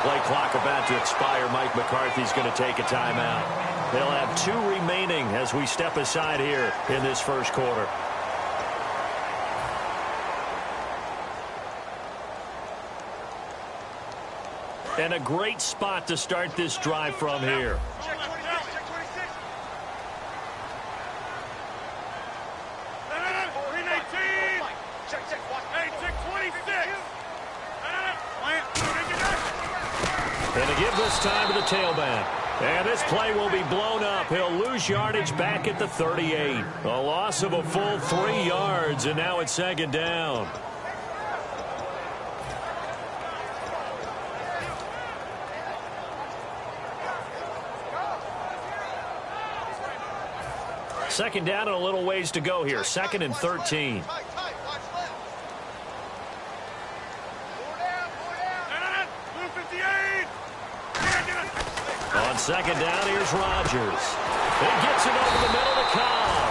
play clock about to expire, Mike McCarthy's going to take a timeout. They'll have 2 remaining as we step aside here in this first quarter. And a great spot to start this drive from here. And to give this time to the tailback. And this play will be blown up. He'll lose yardage back at the 38. A loss of a full 3 yards, and now it's second down. Second down and a little ways to go here. 2nd and 13. On second down, here's Rodgers. He gets it over the middle to Cobb.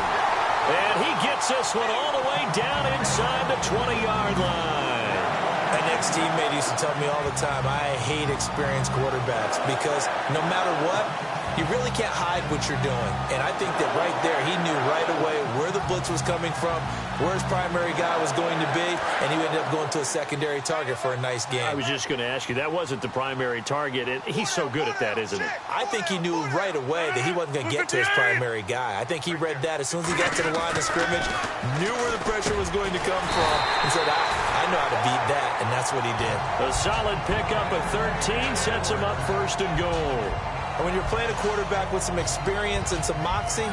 And he gets this one all the way down inside the 20-yard line. An ex-teammate used to tell me all the time, I hate experienced quarterbacks because no matter what, you really can't hide what you're doing. And I think that right there, he knew right away where the blitz was coming from, where his primary guy was going to be, and he ended up going to a secondary target for a nice game. I was just going to ask you, that wasn't the primary target, and he's so good at that, isn't he? I think he knew right away that he wasn't going to get to his primary guy. I think he read that as soon as he got to the line of scrimmage, knew where the pressure was going to come from, and said, I know how to beat that, and that's what he did. A solid pickup of 13 sets him up 1st and goal. And when you're playing a quarterback with some experience and some moxie,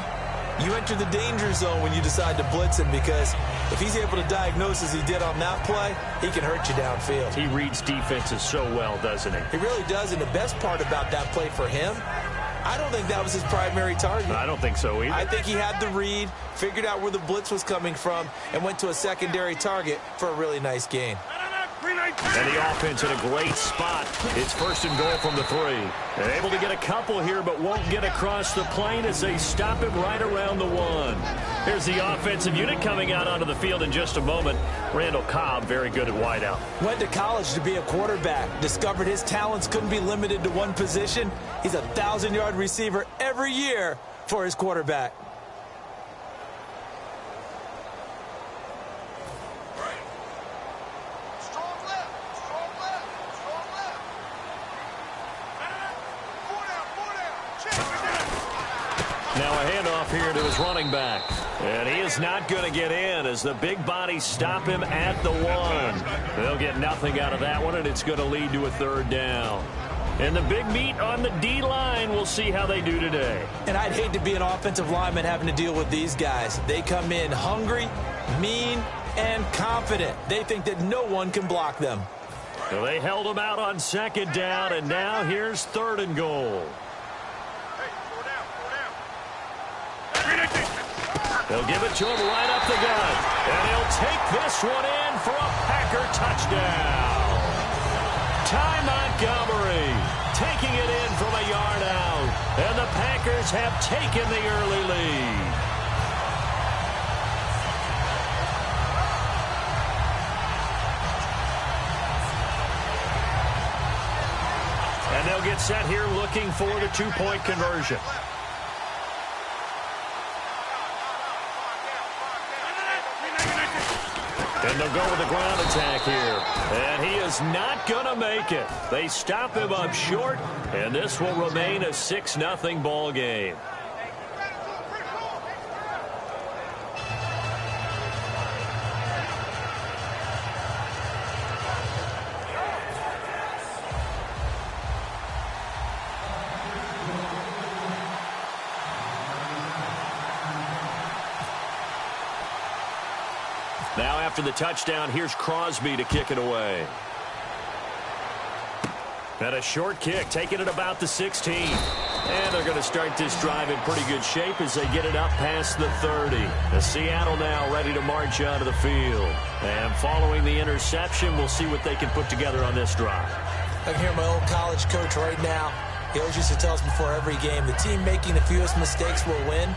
you enter the danger zone when you decide to blitz him, because if he's able to diagnose as he did on that play, he can hurt you downfield. He reads defenses so well, doesn't he? He really does, and the best part about that play for him, I don't think that was his primary target. I don't think so either. I think he had the read, figured out where the blitz was coming from, and went to a secondary target for a really nice gain. And the offense in a great spot. It's 1st and goal from the 3. They're able to get a couple here, but won't get across the plane as they stop him right around the 1. Here's the offensive unit coming out onto the field in just a moment. Randall Cobb, very good at wideout. Went to college to be a quarterback. Discovered his talents couldn't be limited to one position. He's a 1,000-yard receiver every year for his quarterback. Now a handoff here to his running back. And he is not going to get in as the big bodies stop him at the 1. They'll get nothing out of that one, and it's going to lead to a 3rd down. And the big meat on the D-line, we'll see how they do today. And I'd hate to be an offensive lineman having to deal with these guys. They come in hungry, mean, and confident. They think that no one can block them. So they held him out on 2nd down, and now here's 3rd and goal. They'll give it to him right up the gut. And he'll take this one in for a Packer touchdown. Ty Montgomery taking it in from a yard out. And the Packers have taken the early lead. And they'll get set here looking for the 2-point conversion. And they'll go with the ground attack here. And he is not going to make it. They stop him up short, and this will remain a 6-0 ball game. Now after the touchdown, here's Crosby to kick it away. And a short kick, taking it about the 16. And they're going to start this drive in pretty good shape as they get it up past the 30. The Seattle now ready to march onto the field. And following the interception, we'll see what they can put together on this drive. I can hear my old college coach right now. He always used to tell us before every game, the team making the fewest mistakes will win.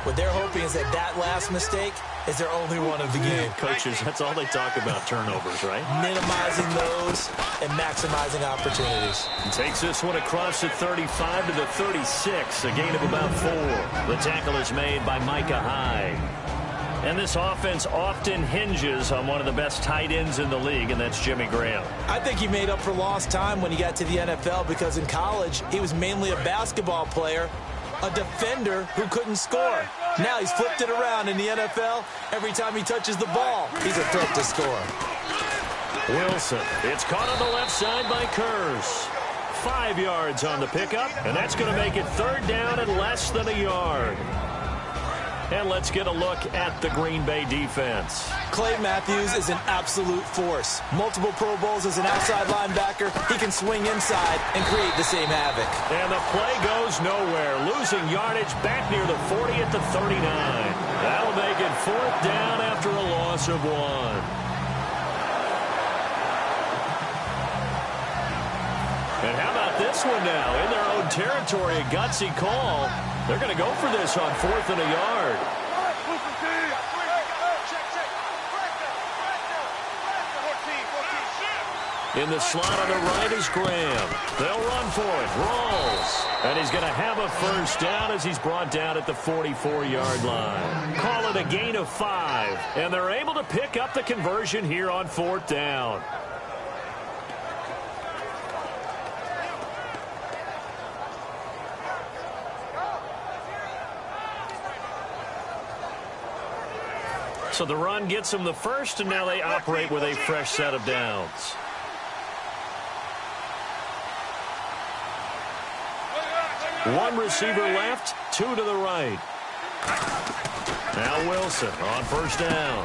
What they're hoping is that that last mistake is their only one of the game. Coaches, that's all they talk about, turnovers, right? Minimizing those and maximizing opportunities. He takes this one across the 35 to the 36, a gain of about 4. The tackle is made by Micah Hyde. And this offense often hinges on one of the best tight ends in the league, and that's Jimmy Graham. I think he made up for lost time when he got to the NFL because in college, he was mainly a basketball player, a defender who couldn't score. Now he's flipped it around in the NFL. Every time he touches the ball, he's a threat to score. Wilson, it's caught on the left side by Kurz. 5 yards on the pickup, and that's going to make it 3rd down and less than a yard. And let's get a look at the Green Bay defense. Clay Matthews is an absolute force. Multiple Pro Bowls as an outside linebacker. He can swing inside and create the same havoc. And the play goes nowhere. Losing yardage back near the 40 at the 39. That'll make it 4th down after a loss of 1. And how about this one now? In their own territory, a gutsy call. They're going to go for this on 4th and a yard. In the slot on the right is Graham. They'll run for it. Rawls. And he's going to have a 1st down as he's brought down at the 44-yard line. Call it a gain of 5. And they're able to pick up the conversion here on 4th down. So the run gets them the 1st, and now they operate with a fresh set of downs. One receiver left, 2 to the right. Now Wilson on 1st down.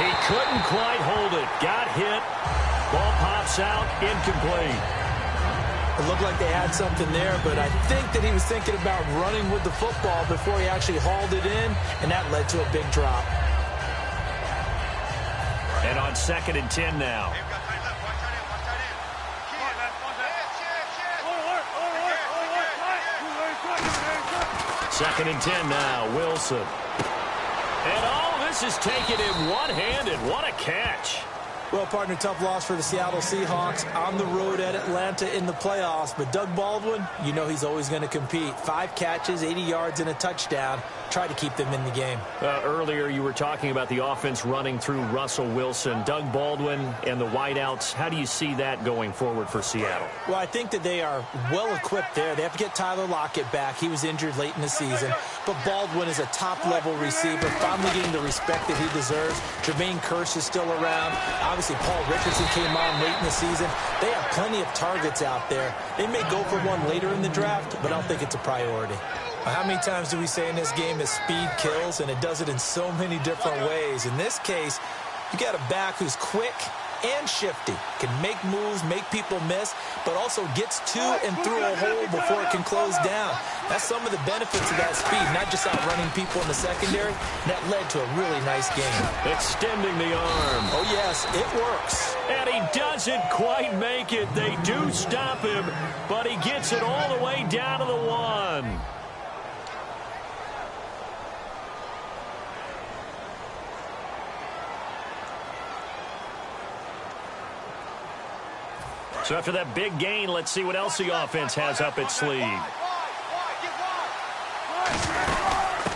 He couldn't quite hold it. Got hit. Ball pops out, incomplete. It looked like they had something there, but I think that he was thinking about running with the football before he actually hauled it in, and that led to a big drop. And on 2nd and 10 now. 2nd and 10 now, Wilson. And oh, this is taken in one-handed. What a catch. Well, partner, tough loss for the Seattle Seahawks on the road at Atlanta in the playoffs. But Doug Baldwin, you know he's always going to compete. 5 catches, 80 yards, and a touchdown. Try to keep them in the game. Earlier, you were talking about the offense running through Russell Wilson. Doug Baldwin and the wideouts, how do you see that going forward for Seattle? Well, I think that they are well-equipped there. They have to get Tyler Lockett back. He was injured late in the season. But Baldwin is a top-level receiver, finally getting the respect that he deserves. Jermaine Kearse is still around. Obviously, Paul Richardson came on late in the season. They have plenty of targets out there. They may go for one later in the draft, but I don't think it's a priority. How many times do we say in this game that speed kills, and it does it in so many different ways? In this case, you got a back who's quick and shifty, can make moves, make people miss, but also gets to and through a hole before it can close down. That's some of the benefits of that speed, not just outrunning people in the secondary. That led to a really nice game. Extending the arm. Oh, yes, it works. And he doesn't quite make it. They do stop him, but he gets it all the way down to the 1. So after that big gain, let's see what else the offense has up its sleeve.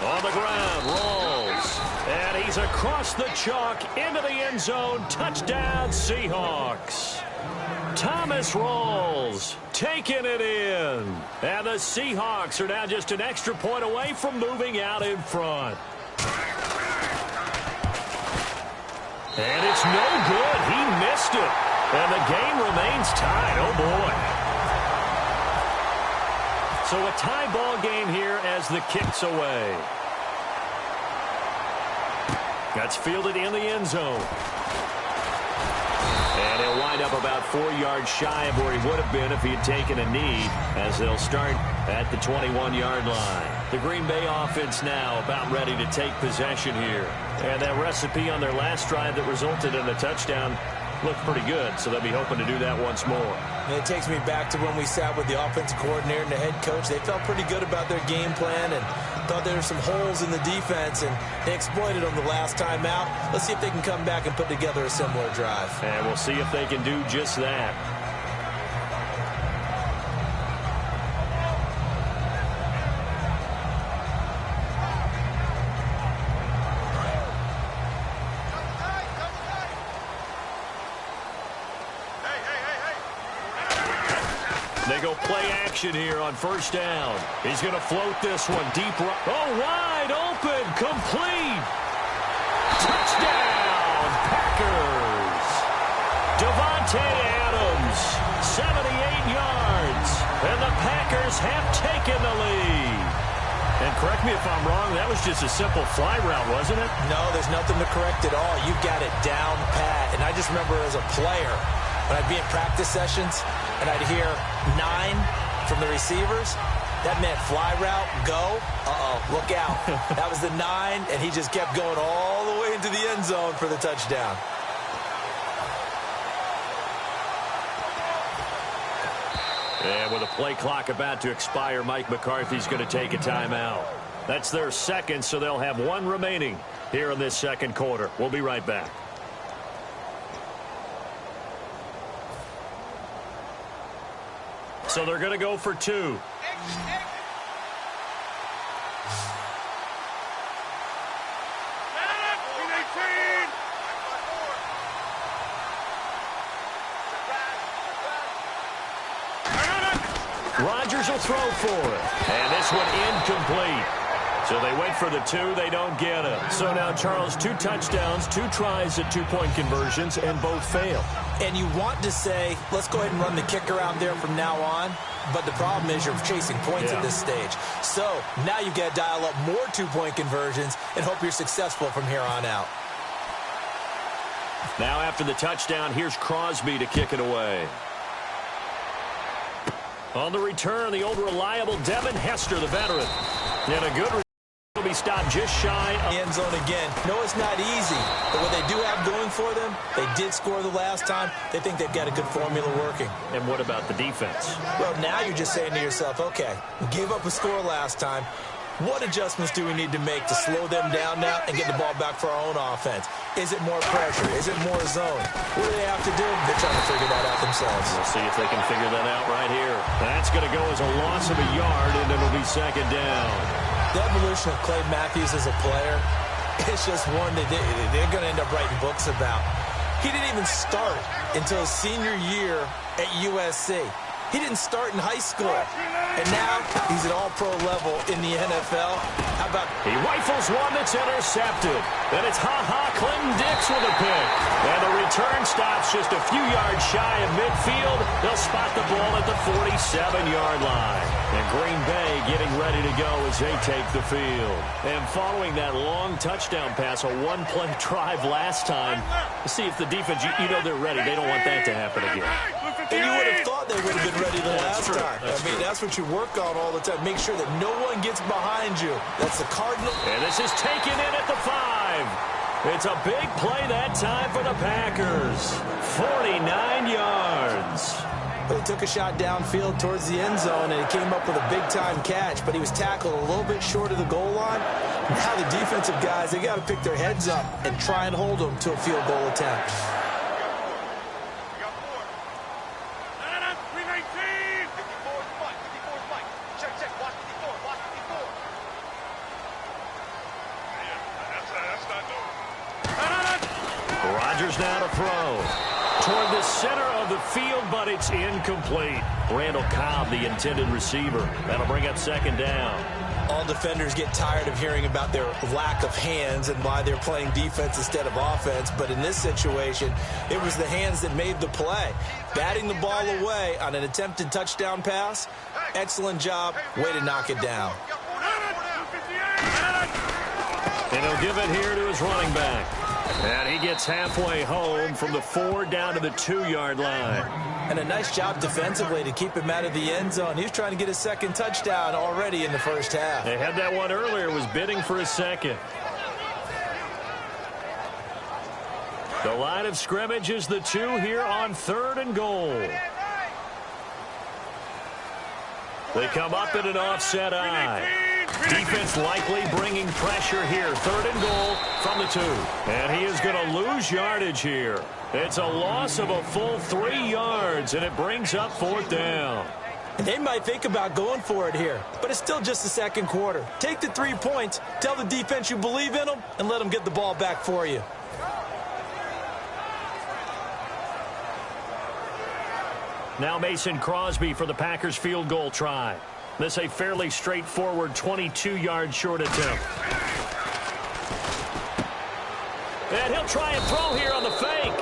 On the ground, rolls. And he's across the chalk into the end zone. Touchdown, Seahawks. Thomas Rawls taking it in. And the Seahawks are now just an extra point away from moving out in front. And it's no good. He missed it. And the game remains tied. Oh, boy. So a tie ball game here as the kick's away. That's fielded in the end zone. And he'll wind up about 4 yards shy of where he would have been if he had taken a knee, as they'll start at the 21-yard line. The Green Bay offense now about ready to take possession here. And that recipe on their last drive that resulted in a touchdown looked pretty good, so they'll be hoping to do that once more. And it takes me back to when we sat with the offensive coordinator and the head coach. They felt pretty good about their game plan, but thought there were some holes in the defense, and they exploited them the last time out. Let's see if they can come back and put together a similar drive. And we'll see if they can do just that. They go play action here on first down. He's going to float this one deep right. Oh, wide open, complete. Touchdown, Packers. Devontae Adams, 78 yards. And the Packers have taken the lead. And correct me if I'm wrong, that was just a simple fly route, wasn't it? No, there's nothing to correct at all. You got it down pat. And I just remember as a player, when I'd be in practice sessions and I'd hear 9 from the receivers, that meant fly route, go, look out. That was the 9, and he just kept going all the way into the end zone for the touchdown. And with a play clock about to expire, Mike McCarthy's going to take a timeout. That's their second, so they'll have 1 remaining here in this second quarter. We'll be right back. So they're going to go for 2. Rodgers will throw for it. And this one incomplete. So they wait for the 2. They don't get it. So now, Charles, 2 touchdowns, 2 tries at 2-point conversions, and both fail. And you want to say, let's go ahead and run the kicker out there from now on. But the problem is you're chasing points at this stage. So now you've got to dial up more 2-point conversions and hope you're successful from here on out. Now after the touchdown, here's Crosby to kick it away. On the return, the old reliable Devin Hester, the veteran. And a good will be stopped just shy of the end zone again. No, it's not easy, but what they do have going for them, they did score the last time. They think they've got a good formula working. And what about the defense? Well, now you're just saying to yourself, okay, we gave up a score last time. What adjustments do we need to make to slow them down now and get the ball back for our own offense? Is it more pressure? Is it more zone? What do they have to do? They're trying to figure that out themselves. We'll see if they can figure that out right here. That's going to go as a loss of a yard, and it'll be second down. The evolution of Clay Matthews as a player, it's just one that they're going to end up writing books about. He didn't even start until his senior year at USC. He didn't start in high school. And now he's at all-pro level in the NFL. How about... He rifles one that's intercepted. Then it's Clinton Dix with a pick. And the return stops just a few yards shy of midfield. They'll spot the ball at the 47-yard line. And Green Bay getting ready to go as they take the field. And following that long touchdown pass, a one-play drive last time, to see if the defense, you know they're ready. They don't want that to happen again. And you would have thought they would have been ready the last time. That's what you work on all the time. Make sure that no one gets behind you. That's the Cardinal. And this is taken in at the 5. It's a big play that time for the Packers. 49 yards. But he took a shot downfield towards the end zone, and he came up with a big-time catch, but he was tackled a little bit short of the goal line. Now the defensive guys, they got to pick their heads up and try and hold them to a field goal attempt. Rodgers now to throw toward the center of the field, but it's incomplete. Randall Cobb, the intended receiver. That'll bring up second down. All defenders get tired of hearing about their lack of hands and why they're playing defense instead of offense. But in this situation, it was the hands that made the play. Batting the ball away on an attempted touchdown pass. Excellent job. Way to knock it down. And he'll give it here to his running back. And he gets halfway home from the 4 down to the 2-yard line. And a nice job defensively to keep him out of the end zone. He was trying to get his second touchdown already in the first half. They had that one earlier, was bidding for his second. The line of scrimmage is the 2 here on 3rd and goal. They come up in an offset eye. Defense likely bringing pressure here. 3rd and goal from the 2. And he is going to lose yardage here. It's a loss of a full 3 yards, and it brings up 4th down. They might think about going for it here, but it's still just the 2nd quarter. Take the 3 points, tell the defense you believe in them, and let them get the ball back for you. Now Mason Crosby for the Packers field goal try. This a fairly straightforward 22-yard short attempt. And he'll try and throw here on the fake.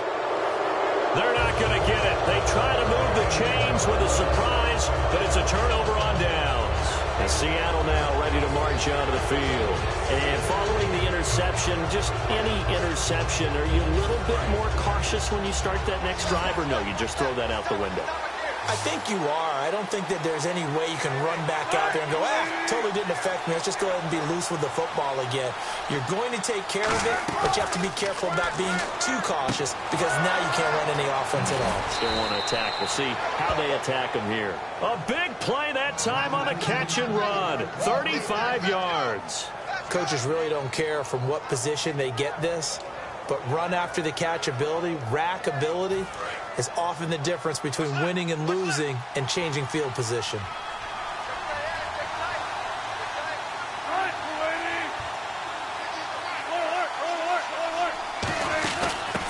They're not going to get it. They try to move the chains with a surprise, but it's a turnover on downs. And Seattle now ready to march out of the field. And following the interception, just any interception, are you a little bit more cautious when you start that next drive, or no, you just throw that out the window? I think you are. I don't think that there's any way you can run back out there and go, totally didn't affect me. Let's just go ahead and be loose with the football again. You're going to take care of it, but you have to be careful about being too cautious because now you can't run any offense at all. Still want to attack. We'll see how they attack him here. A big play that time on a catch and run. 35 yards. Coaches really don't care from what position they get this, but run after the catch ability, rack ability, is often the difference between winning and losing and changing field position.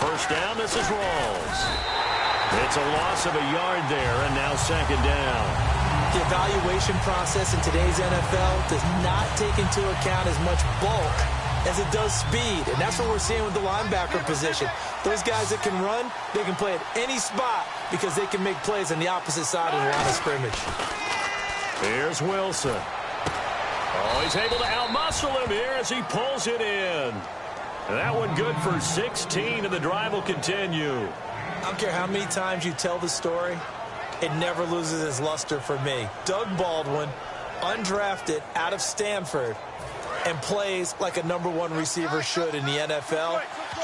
First down, this is Rawls. It's a loss of a yard there, and now 2nd down. The evaluation process in today's NFL does not take into account as much bulk as it does speed, and that's what we're seeing with the linebacker position. Those guys that can run, they can play at any spot because they can make plays on the opposite side of the line of scrimmage. Here's Wilson. Oh, he's able to outmuscle him here as he pulls it in. And that one good for 16, and the drive will continue. I don't care how many times you tell the story, it never loses its luster for me. Doug Baldwin, undrafted out of Stanford, and plays like a #1 receiver should in the NFL.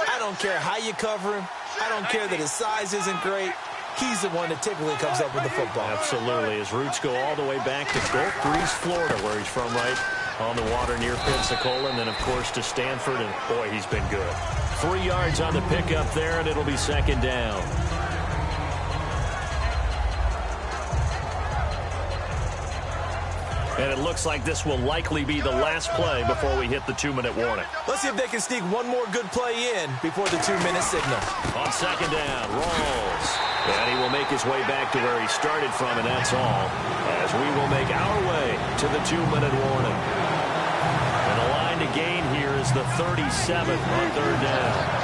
I don't care how you cover him. I don't care that his size isn't great. He's the one that typically comes up with the football. Absolutely. His roots go all the way back to Gulf Breeze, Florida, where he's from, right on the water near Pensacola, and then, of course, to Stanford, and, boy, he's been good. 3 yards on the pickup there, and it'll be 2nd down. And it looks like this will likely be the last play before we hit the 2-minute warning. Let's see if they can sneak one more good play in before the 2-minute signal. On 2nd down, Rawls. And he will make his way back to where he started from, and that's all, as we will make our way to the 2-minute warning. And the line to gain here is the 37th on 3rd down.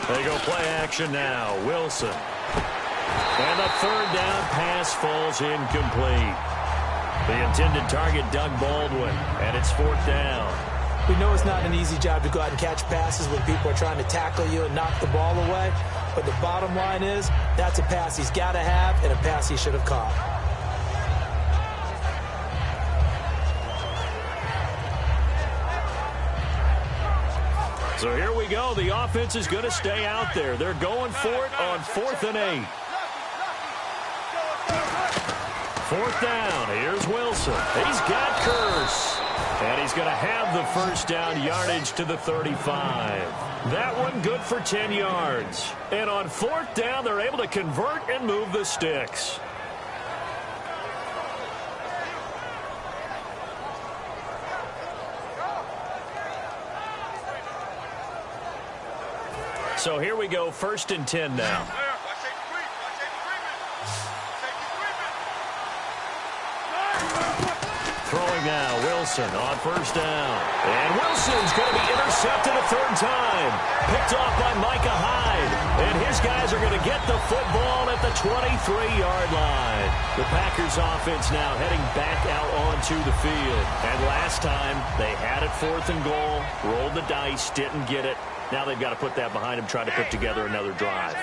They go play action now. Wilson. And the 3rd down pass falls incomplete. The intended target, Doug Baldwin, and it's 4th down. We know it's not an easy job to go out and catch passes when people are trying to tackle you and knock the ball away. But the bottom line is that's a pass he's got to have and a pass he should have caught. So here we go. The offense is going to stay out there. They're going for it on 4th and 8. 4th down. Here's Wilson. He's got Curse. And he's going to have the 1st down yardage to the 35. That one good for 10 yards. And on 4th down, they're able to convert and move the sticks. So here we go, 1st and 10 now. Throwing now, Wilson on 1st down. And Wilson's going to be intercepted a 3rd time. Picked off by Micah Hyde. And his guys are going to get the football at the 23-yard line. The Packers offense now heading back out onto the field. And last time, they had it 4th and goal, rolled the dice, didn't get it. Now they've got to put that behind them, try to put together another drive.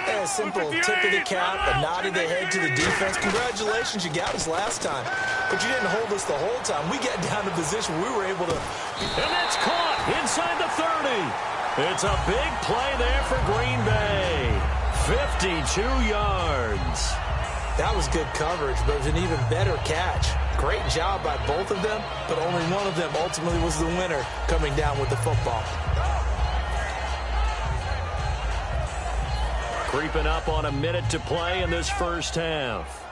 Yeah, a simple tip of the cap, a nod of the head to the defense. Congratulations, you got us last time. But you didn't hold us the whole time. We got down to position we were able to... And that's caught inside the 30. It's a big play there for Green Bay. 52 yards. That was good coverage, but it was an even better catch. Great job by both of them, but only one of them ultimately was the winner coming down with the football. Creeping up on a minute to play in this first half.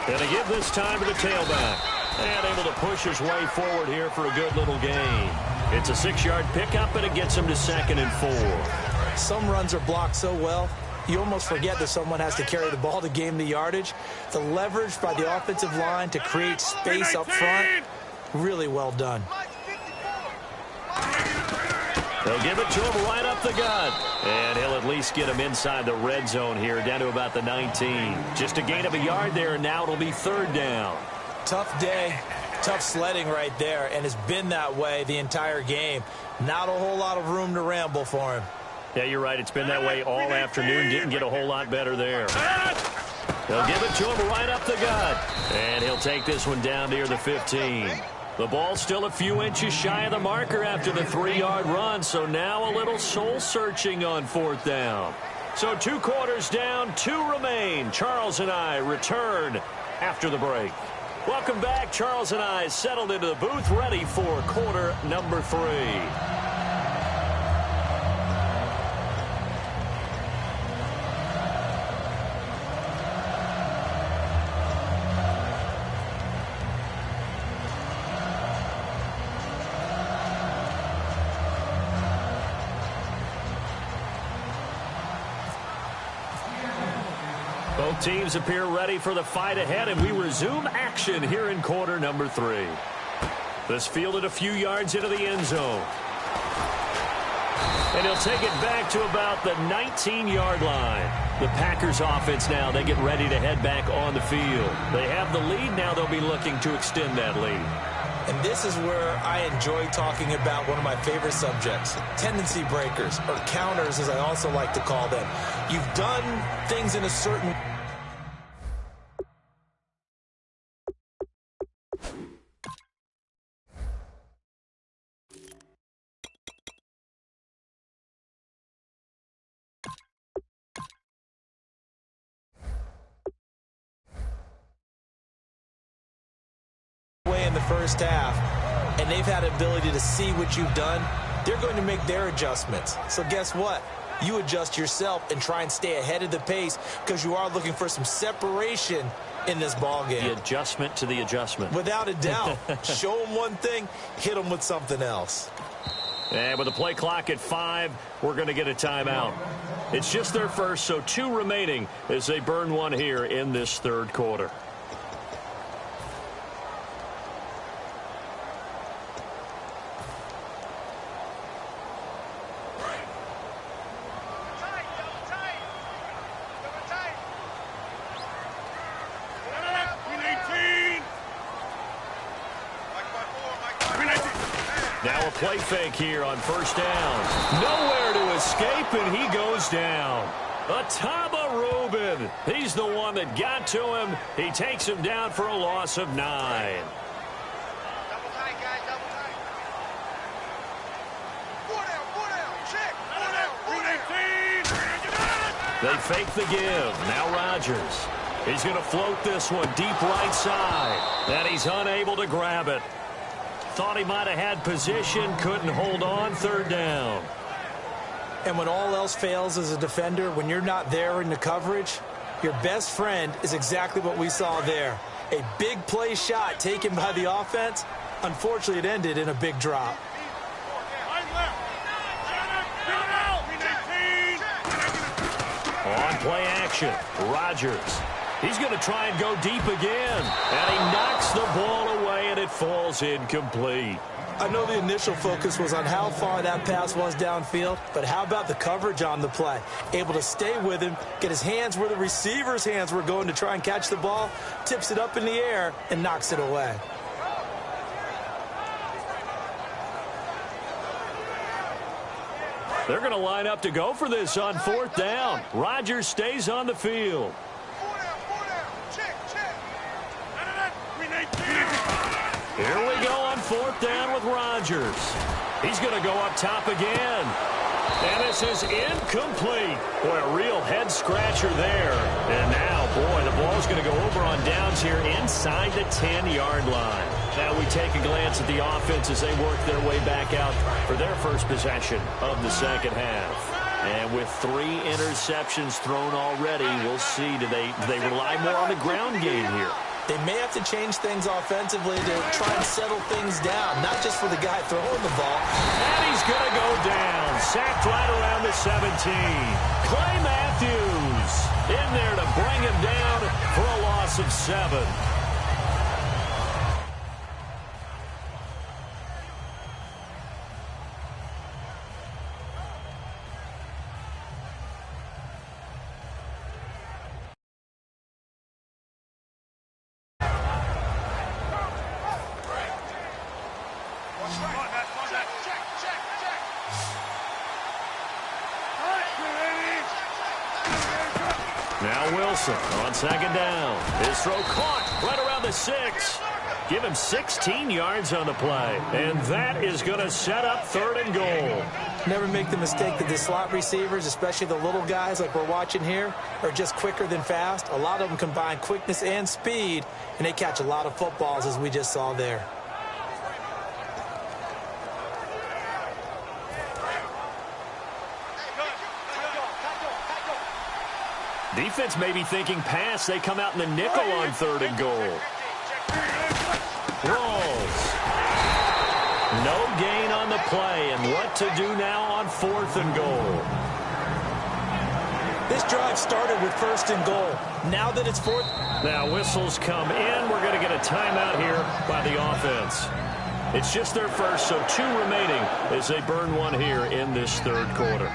And to give this time to the tailback. And able to push his way forward here for a good little gain. It's a 6-yard pickup, and it gets him to 2nd and 4. Some runs are blocked so well, you almost forget that someone has to carry the ball to gain the yardage. The leverage by the offensive line to create space up front, really well done. They'll give it to him right up the gut. And he'll at least get him inside the red zone here, down to about the 19. Just a gain of a yard there, and now it'll be 3rd down. Tough day, tough sledding right there, and it's been that way the entire game. Not a whole lot of room to ramble for him. Yeah, you're right. It's been that way all afternoon. Didn't get a whole lot better there. They'll give it to him right up the gut. And he'll take this one down near the 15. The ball's still a few inches shy of the marker after the 3-yard run, so now a little soul-searching on 4th down. So 2 quarters down, 2 remain. Charles and I return after the break. Welcome back. Charles and I settled into the booth, ready for quarter number 3. Both teams appear ready for the fight ahead, and we resume action here in quarter number 3. This fielded a few yards into the end zone. And he'll take it back to about the 19-yard line. The Packers offense now, they get ready to head back on the field. They have the lead. Now they'll be looking to extend that lead. And this is where I enjoy talking about one of my favorite subjects, tendency breakers, or counters as I also like to call them. You've done things in a certain way in the first half, and they've had an ability to see what you've done. They're going to make their adjustments. So guess what? You adjust yourself and try and stay ahead of the pace because you are looking for some separation in this ball game. The adjustment to the adjustment. Without a doubt. Show them one thing, hit them with something else. And with the play clock at 5, we're going to get a timeout. It's just their first, so 2 remaining as they burn one here in this 3rd quarter. Now a play fake here on 1st down. Nowhere to escape, and he goes down. Ataba Rubin. He's the one that got to him. He takes him down for a loss of 9. Double tight, guys, double tight. 4 down, check. 4 down. They fake the give. Now Rodgers. He's going to float this one deep right side. And he's unable to grab it. Thought he might have had position, couldn't hold on. 3rd down. And when all else fails as a defender, when you're not there in the coverage, your best friend is exactly what we saw there. A big play shot taken by the offense. Unfortunately, it ended in a big drop. On play action, Rodgers. He's going to try and go deep again. And he knocks the ball away, and it falls incomplete. I know the initial focus was on how far that pass was downfield, but how about the coverage on the play? Able to stay with him, get his hands where the receiver's hands were going to try and catch the ball, tips it up in the air, and knocks it away. They're going to line up to go for this on 4th down. Rodgers stays on the field. Here we go on 4th down with Rodgers. He's going to go up top again. And this is incomplete. Boy, a real head-scratcher there. And now, boy, the ball's going to go over on downs here inside the 10-yard line. Now we take a glance at the offense as they work their way back out for their first possession of the second half. And with 3 interceptions thrown already, we'll see, do they rely more on the ground game here? They may have to change things offensively to try and settle things down, not just for the guy throwing the ball. And he's going to go down, sacked right around the 17. Clay Matthews in there to bring him down for a loss of 7. Now Wilson on 2nd down. His throw caught right around the 6. Give him 16 yards on the play. And that is going to set up 3rd and goal. Never make the mistake that the slot receivers, especially the little guys like we're watching here, are just quicker than fast. A lot of them combine quickness and speed, and they catch a lot of footballs, as we just saw there. Defense may be thinking pass. They come out in the nickel on 3rd and goal. Rolls. No gain on the play. And what to do now on 4th and goal? This drive started with 1st and goal. Now that it's 4th. Now whistles come in. We're going to get a timeout here by the offense. It's just their first, so 2 remaining as they burn 1 here in this 3rd quarter.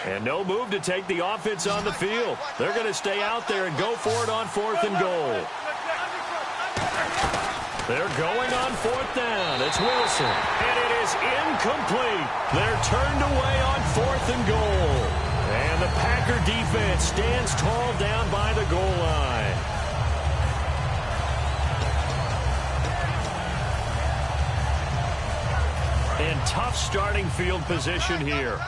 And no move to take the offense on the field. They're going to stay out there and go for it on 4th and goal. They're going on 4th down. It's Wilson. And it is incomplete. They're turned away on 4th and goal. And the Packer defense stands tall down by the goal line. And tough starting field position here.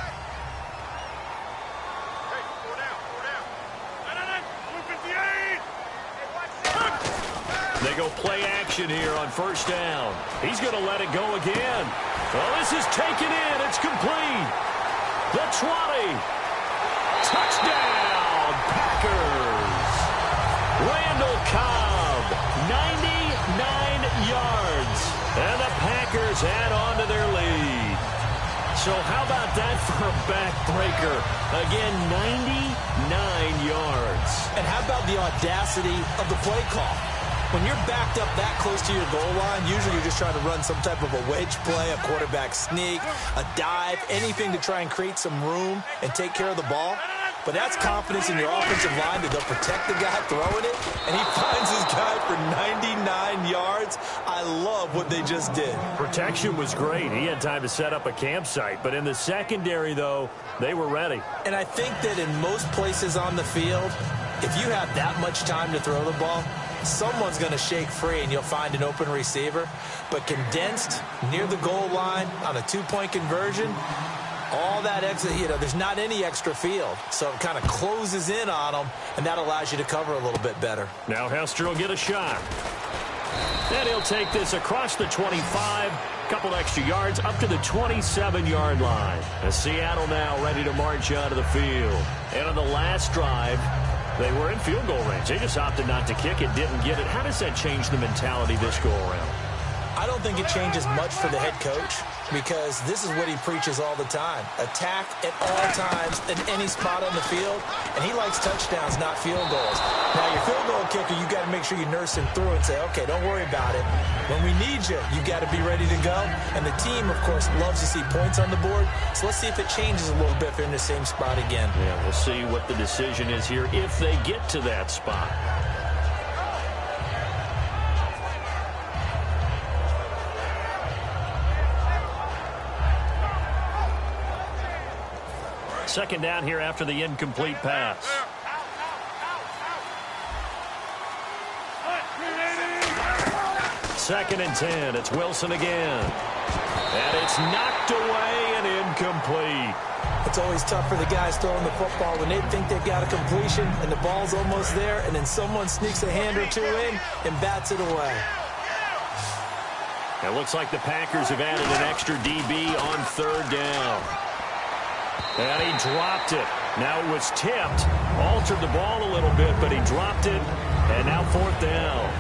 They go play action here on 1st down. He's going to let it go again. Well, this is taken in. It's complete. The 20. Touchdown, Packers. Randall Cobb, 99 yards. And the Packers add on to their lead. So how about that for a backbreaker? Again, 99 yards. And how about the audacity of the play call? When you're backed up that close to your goal line, usually you're just trying to run some type of a wedge play, a quarterback sneak, a dive, anything to try and create some room and take care of the ball. But that's confidence in your offensive line that they'll protect the guy throwing it, and he finds his guy for 99 yards. I love what they just did. Protection was great. He had time to set up a campsite. But in the secondary, though, they were ready. And I think that in most places on the field, if you have that much time to throw the ball, someone's going to shake free and you'll find an open receiver. But condensed near the goal line on a 2-point conversion, all that extra, there's not any extra field. So it kind of closes in on them, and that allows you to cover a little bit better. Now Hester will get a shot. And he'll take this across the 25, couple extra yards up to the 27-yard line. As Seattle now ready to march out of the field. And on the last drive, they were in field goal range. They just opted not to kick it, didn't get it. How does that change the mentality this go-around? I don't think it changes much for the head coach because this is what he preaches all the time. Attack at all times in any spot on the field, and he likes touchdowns, not field goals. Now, your field goal kicker, you got to make sure you nurse him through and say, okay, don't worry about it. When we need you, you got to be ready to go. And the team, of course, loves to see points on the board. So let's see if it changes a little bit if they're in the same spot again. Yeah, we'll see what the decision is here if they get to that spot. Second down here after the incomplete pass. Second and 10. It's Wilson again. And it's knocked away and incomplete. It's always tough for the guys throwing the football when they think they've got a completion and the ball's almost there, and then someone sneaks a hand or two in and bats it away. It looks like the Packers have added an extra DB on third down. And he dropped it. Now it was tipped. Altered the ball a little bit, but he dropped it. And now fourth down.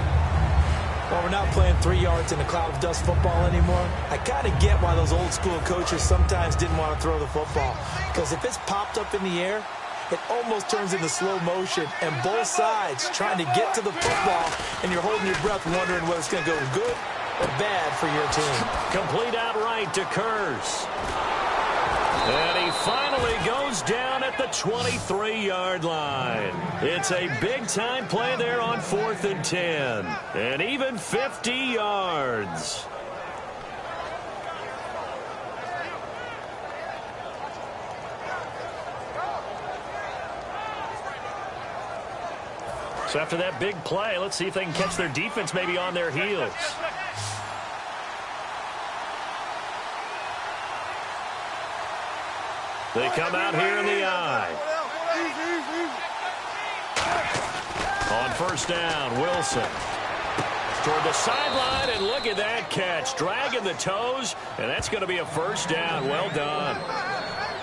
Well, we're not playing 3 yards in a cloud of dust football anymore. I kind of get why those old school coaches sometimes didn't want to throw the football. Because if it's popped up in the air, it almost turns into slow motion. And both sides trying to get to the football, and you're holding your breath wondering whether it's going to go good or bad for your team. Complete outright to Kurz. And he finally goes down at the 23-yard line. It's a big-time play there on 4th and 10. And even 50 yards. So after that big play, let's see if they can catch their defense maybe on their heels. They come out here in the eye. On first down, Wilson. Toward the sideline, and look at that catch. Dragging the toes, and that's going to be a first down. Well done.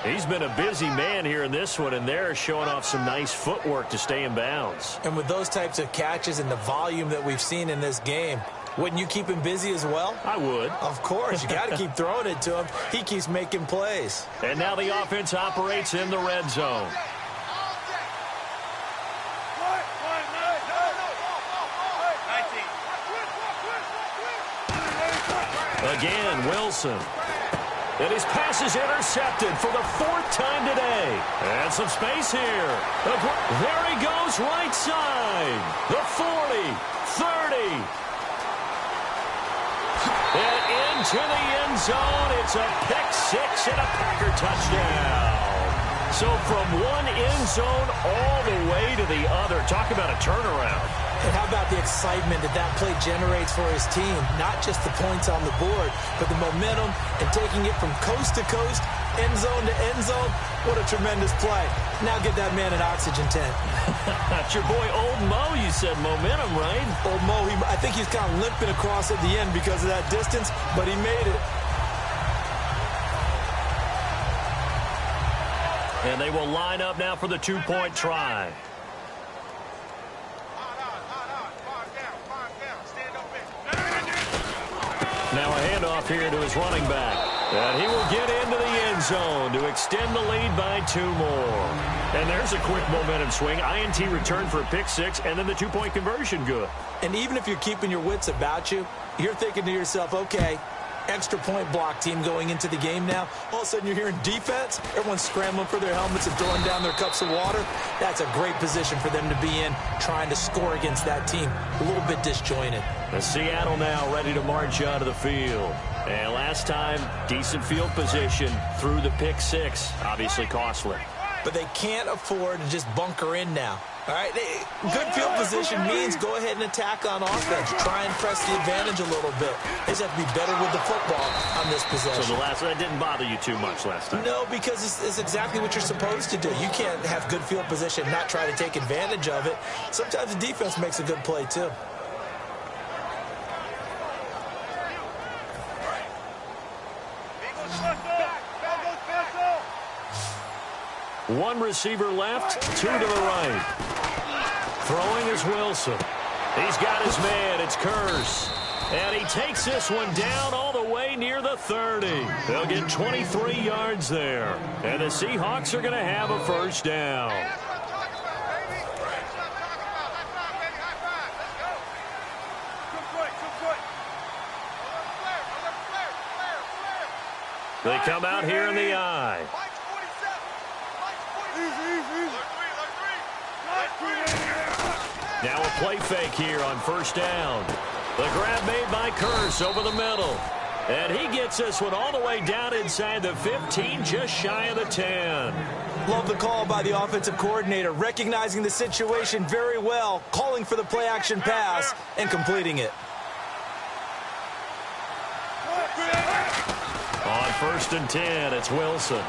He's been a busy man here in this one, and they're showing off some nice footwork to stay in bounds. And with those types of catches and the volume that we've seen in this game, wouldn't you keep him busy as well? I would. Of course. You got to keep throwing it to him. He keeps making plays. And now the offense operates in the red zone. Again, Wilson. And his pass is intercepted for the 4th time today. And some space here. There he goes, right side. The 40, 30. And into the end zone. It's a pick-6 and a Packer touchdown. So from one end zone all the way to the other. Talk about a turnaround. And how about the excitement that that play generates for his team? Not just the points on the board, but the momentum and taking it from coast to coast, end zone to end zone. What a tremendous play. Now get that man an oxygen tent. That's your boy Old Mo. You said momentum, right? Old Mo, I think he's kind of limping across at the end because of that distance, but he made it. And they will line up now for the two-point try. Now a handoff here to his running back. And he will get into the end zone to extend the lead by 2 more. And there's a quick momentum swing. INT return for a pick-6, and then the two-point conversion good. And even if you're keeping your wits about you, you're thinking to yourself, okay, extra point block team going into the game now. All of a sudden you're hearing defense. Everyone's scrambling for their helmets and throwing down their cups of water. That's a great position for them to be in, trying to score against that team. A little bit disjointed. And Seattle now ready to march out of the field. And last time, decent field position through the pick-6. Obviously costly. But they can't afford to just bunker in now. All right, good field position means go ahead and attack on offense. Try and press the advantage a little bit. They just have to be better with the football on this possession. So that didn't bother you too much last time? No, because it's exactly what you're supposed to do. You can't have good field position and not try to take advantage of it. Sometimes the defense makes a good play, too. One receiver left, 2 to the right. Throwing is Wilson. He's got his man. It's Kurz. And he takes this one down all the way near the 30. They'll get 23 yards there. And the Seahawks are going to have a first down. They come out here in the eye. Now a play fake here on first down. The grab made by Kurz over the middle. And he gets this one all the way down inside the 15, just shy of the 10. Love the call by the offensive coordinator, recognizing the situation very well, calling for the play-action pass, and completing it. On 1st and 10, it's Wilson.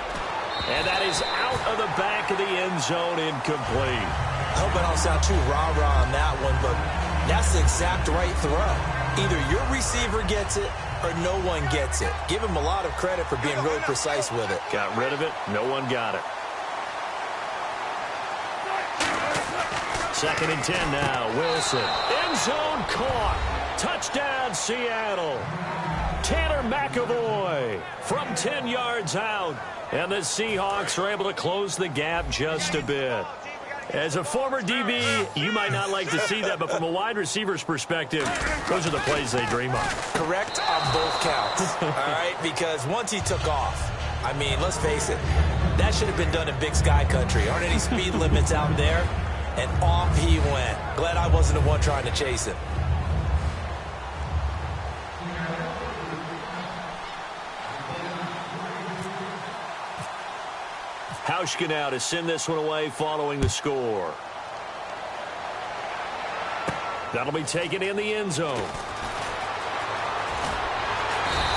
And that is out of the back of the end zone, incomplete. I hope I don't sound too rah-rah on that one, but that's the exact right throw. Either your receiver gets it or no one gets it. Give him a lot of credit for being really precise with it. Got rid of it. No one got it. 2nd and 10 now. Wilson. End zone caught. Touchdown, Seattle. Tanner McAvoy from 10 yards out. And the Seahawks are able to close the gap just a bit. As a former DB, you might not like to see that, but from a wide receiver's perspective, those are the plays they dream of. Correct on both counts, all right? Because once he took off, I mean, let's face it, that should have been done in Big Sky Country. Aren't any speed limits out there? And off he went. Glad I wasn't the one trying to chase him. Hauschka now to send this one away following the score. That'll be taken in the end zone.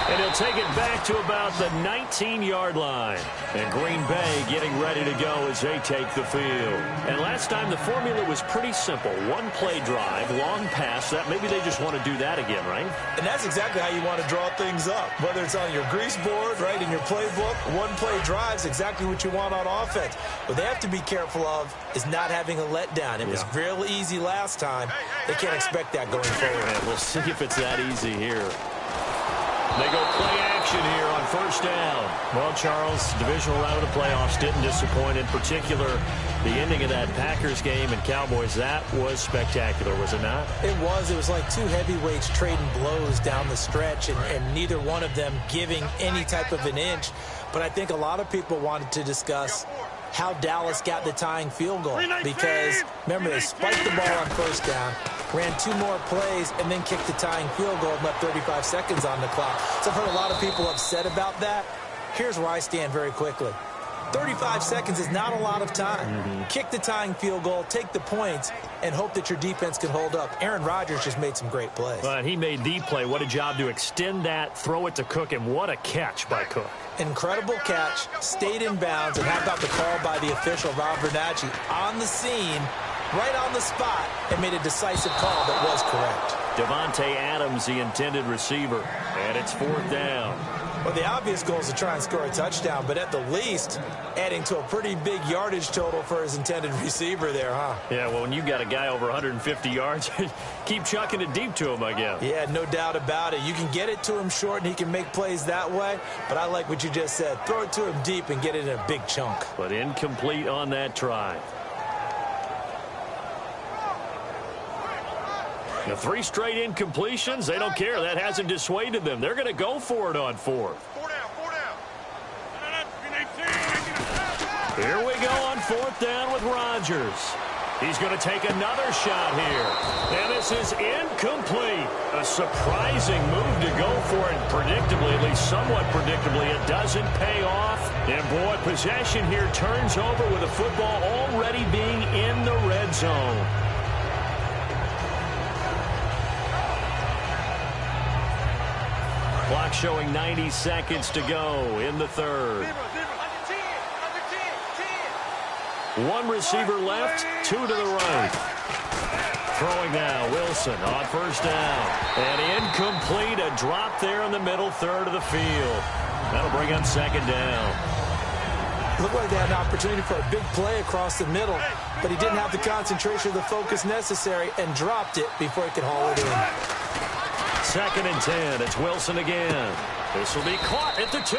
And he'll take it back to about the 19-yard line. And Green Bay getting ready to go as they take the field. And last time the formula was pretty simple. One play drive, long pass. That maybe they just want to do that again, right? And that's exactly how you want to draw things up. Whether it's on your grease board, right, in your playbook, one play drive is exactly what you want on offense. What they have to be careful of is not having a letdown. It was real easy last time. They can't expect that going forward. And we'll see if it's that easy here. They go play action here on 1st down. Well, Charles, divisional round of the playoffs didn't disappoint. In particular, the ending of that Packers game and Cowboys, that was spectacular, was it not? It was. It was like two heavyweights trading blows down the stretch, and neither one of them giving any type of an inch. But I think a lot of people wanted to discuss how Dallas got the tying field goal. Because, remember, they spiked the ball on 1st down, ran 2 more plays, and then kicked the tying field goal and left 35 seconds on the clock. So I've heard a lot of people upset about that. Here's where I stand very quickly. 35 seconds is not a lot of time. Kick the tying field goal, take the points, and hope that your defense can hold up. Aaron Rodgers just made some great plays. But he made the play. What a job to extend that, throw it to Cook, and what a catch by Cook. Incredible catch, stayed in bounds, and how about the call by the official, Rob Bernacchi, on the scene, right on the spot, and made a decisive call that was correct. Devontae Adams, the intended receiver, and it's 4th down. Well, the obvious goal is to try and score a touchdown, but at the least, adding to a pretty big yardage total for his intended receiver there, huh? Yeah, well, when you got a guy over 150 yards, keep chucking it deep to him, I guess. Yeah, no doubt about it. You can get it to him short, and he can make plays that way, but I like what you just said. Throw it to him deep and get it in a big chunk. But incomplete on that try. The 3 straight incompletions, they don't care. That hasn't dissuaded them. They're going to go for it on 4th. 4 down. Here we go on 4th down with Rodgers. He's going to take another shot here. And this is incomplete. A surprising move to go for it. Predictably, at least somewhat predictably, it doesn't pay off. And boy, possession here turns over with the football already being in the red zone. Clock showing 90 seconds to go in the 3rd. 1 receiver left, 2 to the right. Throwing now, Wilson on 1st down. And incomplete, a drop there in the middle 3rd of the field. That'll bring up 2nd down. Looked like they had an opportunity for a big play across the middle, but he didn't have the concentration or the focus necessary and dropped it before he could haul it in. 2nd and 10. It's Wilson again. This will be caught at the 2.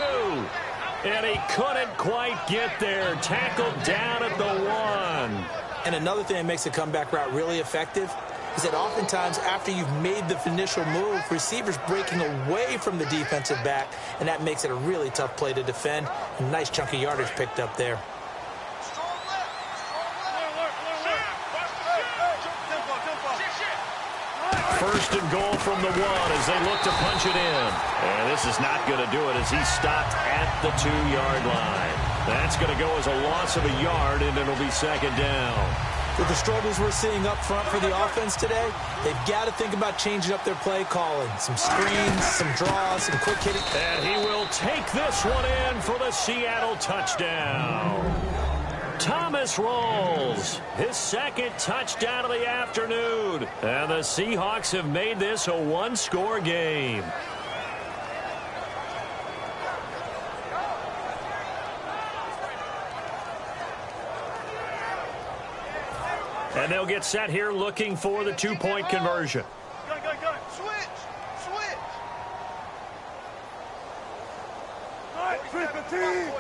And he couldn't quite get there. Tackled down at the 1. And another thing that makes the comeback route really effective is that oftentimes after you've made the initial move, receivers breaking away from the defensive back, and that makes it a really tough play to defend. A nice chunk of yardage picked up there. first and goal from the 1 as they look to punch it in. And this is not going to do it as he stopped at the 2-yard line. That's going to go as a loss of a yard, and it'll be second down. With the struggles we're seeing up front for the offense today, they've got to think about changing up their play calling. Some screens, some draws, some quick hitting. And he will take this one in for the Seattle touchdown. Thomas rolls his second touchdown of the afternoon. And the Seahawks have made this a one-score game. And they'll get set here looking for the 2-point conversion. Go. Switch. All right, 47.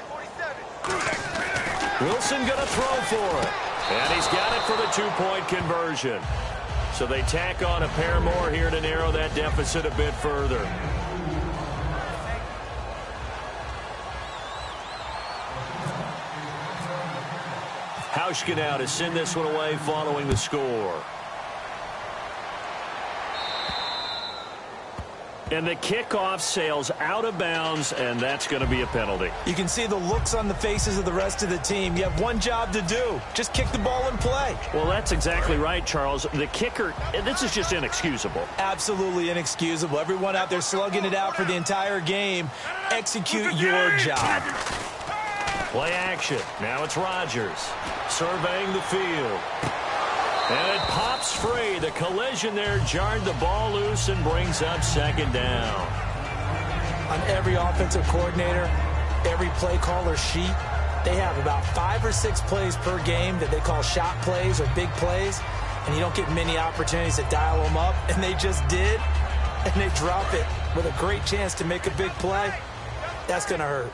Wilson going to throw for it. And he's got it for the 2-point conversion. So they tack on a pair more here to narrow that deficit a bit further. Hauschka now to send this one away following the score. And the kickoff sails out of bounds, and that's going to be a penalty. You can see the looks on the faces of the rest of the team. You have one job to do. Just kick the ball and play. Well, that's exactly right, Charles. The kicker, this is just inexcusable. Absolutely inexcusable. Everyone out there slugging it out for the entire game. Execute your job. Play action. Now it's Rodgers surveying the field. And it pops free. The collision there jarred the ball loose and brings up second down. On every offensive coordinator, every play caller sheet, they have about 5 or 6 plays per game that they call shot plays or big plays, and you don't get many opportunities to dial them up, and they just did, and they drop it with a great chance to make a big play. That's going to hurt.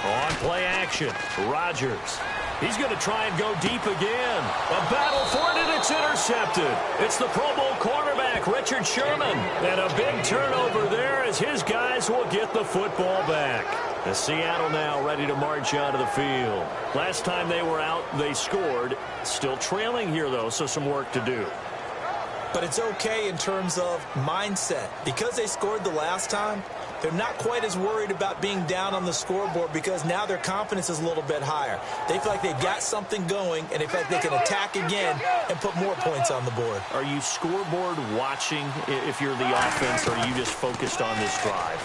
On play action, Rodgers. He's going to try and go deep again. A battle for it, and it's intercepted. It's the Pro Bowl cornerback, Richard Sherman. And a big turnover there as his guys will get the football back. The Seattle now ready to march out of the field. Last time they were out, they scored. Still trailing here, though, so some work to do. But it's okay in terms of mindset. Because they scored the last time, they're not quite as worried about being down on the scoreboard because now their confidence is a little bit higher. They feel like they've got something going, and they feel like they can attack again and put more points on the board. Are you scoreboard watching if you're the offense, or are you just focused on this drive?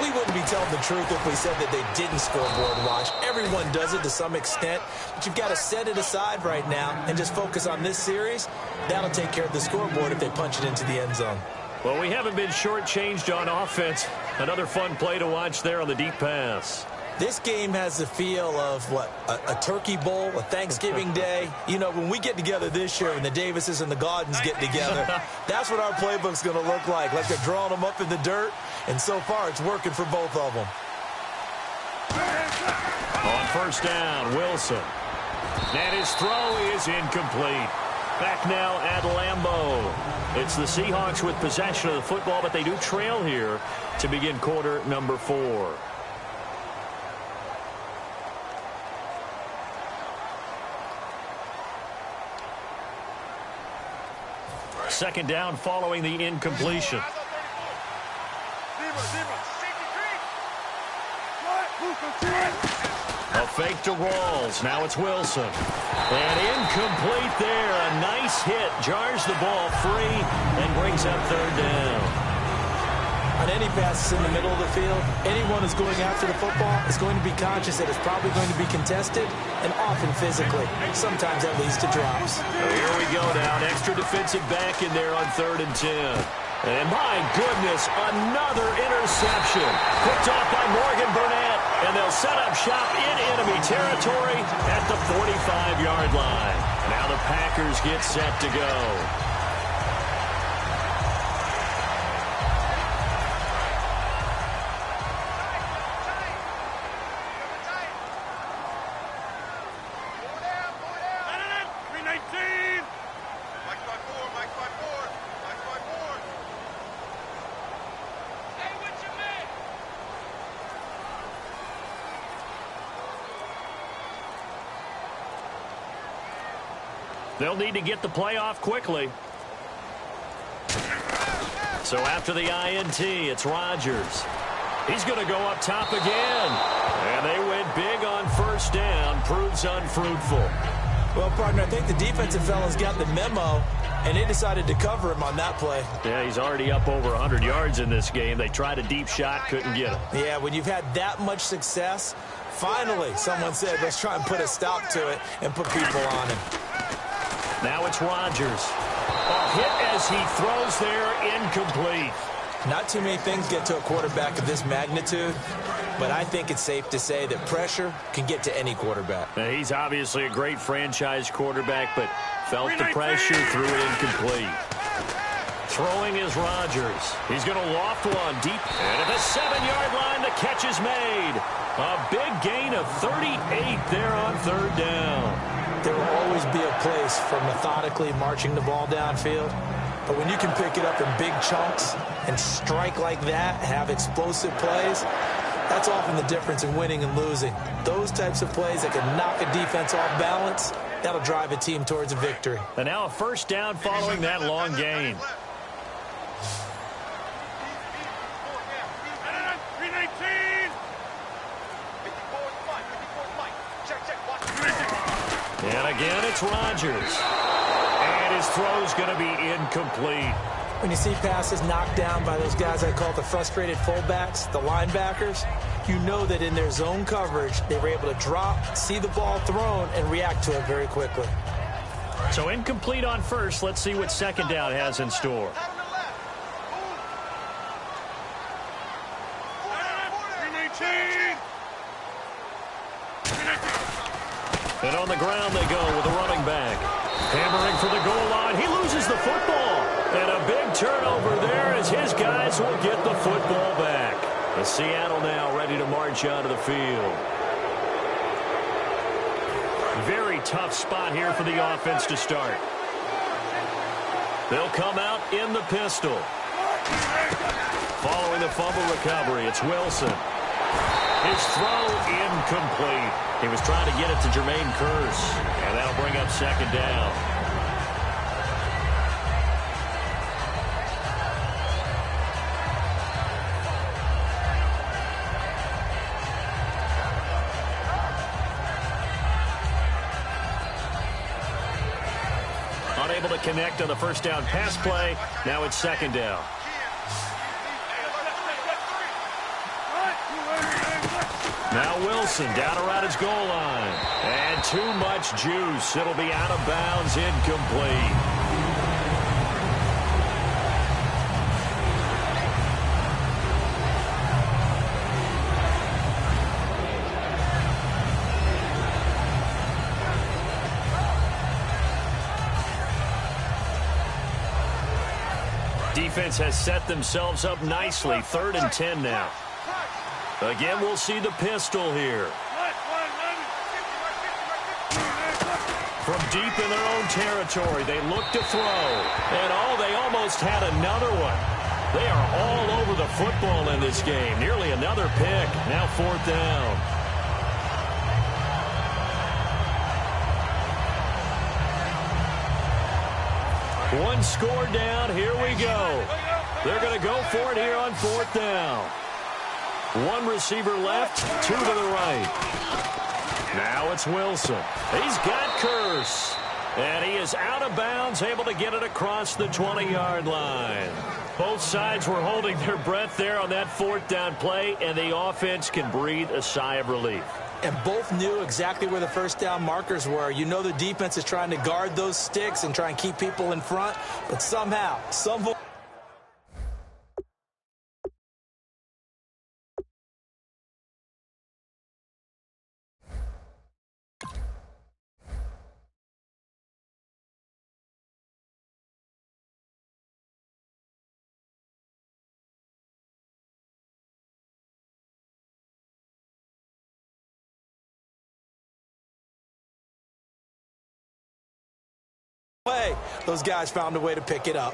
We wouldn't be telling the truth if we said that they didn't scoreboard watch. Everyone does it to some extent, but you've got to set it aside right now and just focus on this series. That'll take care of the scoreboard if they punch it into the end zone. Well, we haven't been shortchanged on offense. Another fun play to watch there on the deep pass. This game has the feel of, a turkey bowl, a Thanksgiving day. You know, when we get together this year and the Davises and the Gaudens get together, that's what our playbook's going to look like they're drawing them up in the dirt, and so far it's working for both of them. On first down, Wilson. And his throw is incomplete. Back now at Lambeau. It's the Seahawks with possession of the football, but they do trail here to begin quarter number 4. Second down following the incompletion. A fake to Rawls. Now it's Wilson. And incomplete there. A nice hit. Jars the ball free and brings up third down. On any passes in the middle of the field, anyone who's going after the football is going to be conscious that it's probably going to be contested and often physically. Sometimes that leads to drops. So here we go now. An extra defensive back in there on 3rd and 10. And my goodness, another interception. Picked off by Morgan Burnett. And they'll set up shop in enemy territory at the 45-yard line. Now the Packers get set to go. They'll need to get the play off quickly. So after the INT, it's Rodgers. He's going to go up top again. And they went big on first down. Proves unfruitful. Well, partner, I think the defensive fellas got the memo, and they decided to cover him on that play. Yeah, he's already up over 100 yards in this game. They tried a deep shot, couldn't get him. Yeah, when you've had that much success, finally someone said, let's try and put a stop to it and put people on him. Now it's Rodgers. A hit as he throws there, incomplete. Not too many things get to a quarterback of this magnitude, but I think it's safe to say that pressure can get to any quarterback. Now, he's obviously a great franchise quarterback, but felt the pressure, threw it incomplete. Throwing is Rodgers. He's going to loft one deep. And at the 7-yard line, the catch is made. A big gain of 38 there on third down. There will always be a place for methodically marching the ball downfield. But when you can pick it up in big chunks and strike like that, have explosive plays, that's often the difference in winning and losing. Those types of plays that can knock a defense off balance, that'll drive a team towards a victory. And now a first down following that long gain. And again, it's Rodgers. And his throw's going to be incomplete. When you see passes knocked down by those guys I call the frustrated fullbacks, the linebackers, you know that in their zone coverage, they were able to drop, see the ball thrown, and react to it very quickly. So incomplete on first. Let's see what second down has in store. And on the ground they go with a running back. Hammering for the goal line. He loses the football. And a big turnover there as his guys will get the football back. And Seattle now ready to march out of the field. Very tough spot here for the offense to start. They'll come out in the pistol. Following the fumble recovery, it's Wilson. His throw incomplete. He was trying to get it to Jermaine Kearse, and that'll bring up second down. Unable to connect on the first down pass play. Now it's second down. Now Wilson down around his goal line. And too much juice. It'll be out of bounds, incomplete. Defense has set themselves up nicely. 3rd and 10 now. Again, we'll see the pistol here. From deep in their own territory, they look to throw. And, they almost had another one. They are all over the football in this game. Nearly another pick. Now 4th down. One score down. Here we go. They're going to go for it here on 4th down. One receiver left, 2 to the right. Now it's Wilson. He's got Kearse. And he is out of bounds, able to get it across the 20-yard line. Both sides were holding their breath there on that 4th down play, and the offense can breathe a sigh of relief. And both knew exactly where the first down markers were. You know the defense is trying to guard those sticks and try and keep people in front, but somehow, those guys found a way to pick it up.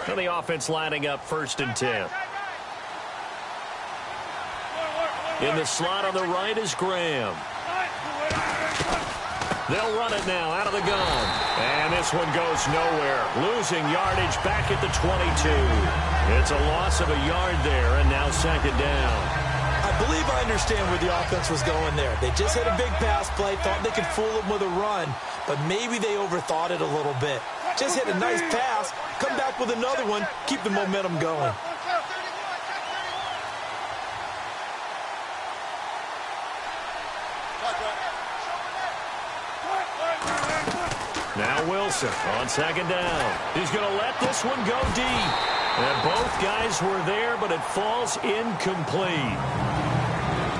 And the offense lining up 1st and 10. In the slot on the right is Graham. They'll run it now out of the gun. And this one goes nowhere. Losing yardage back at the 22. It's a loss of a yard there, and now second down. I believe I understand where the offense was going there. They just hit a big pass play, thought they could fool them with a run, but maybe they overthought it a little bit. Just hit a nice pass, come back with another one, keep the momentum going. Now Wilson on second down. He's going to let this one go deep. And both guys were there, but it falls incomplete.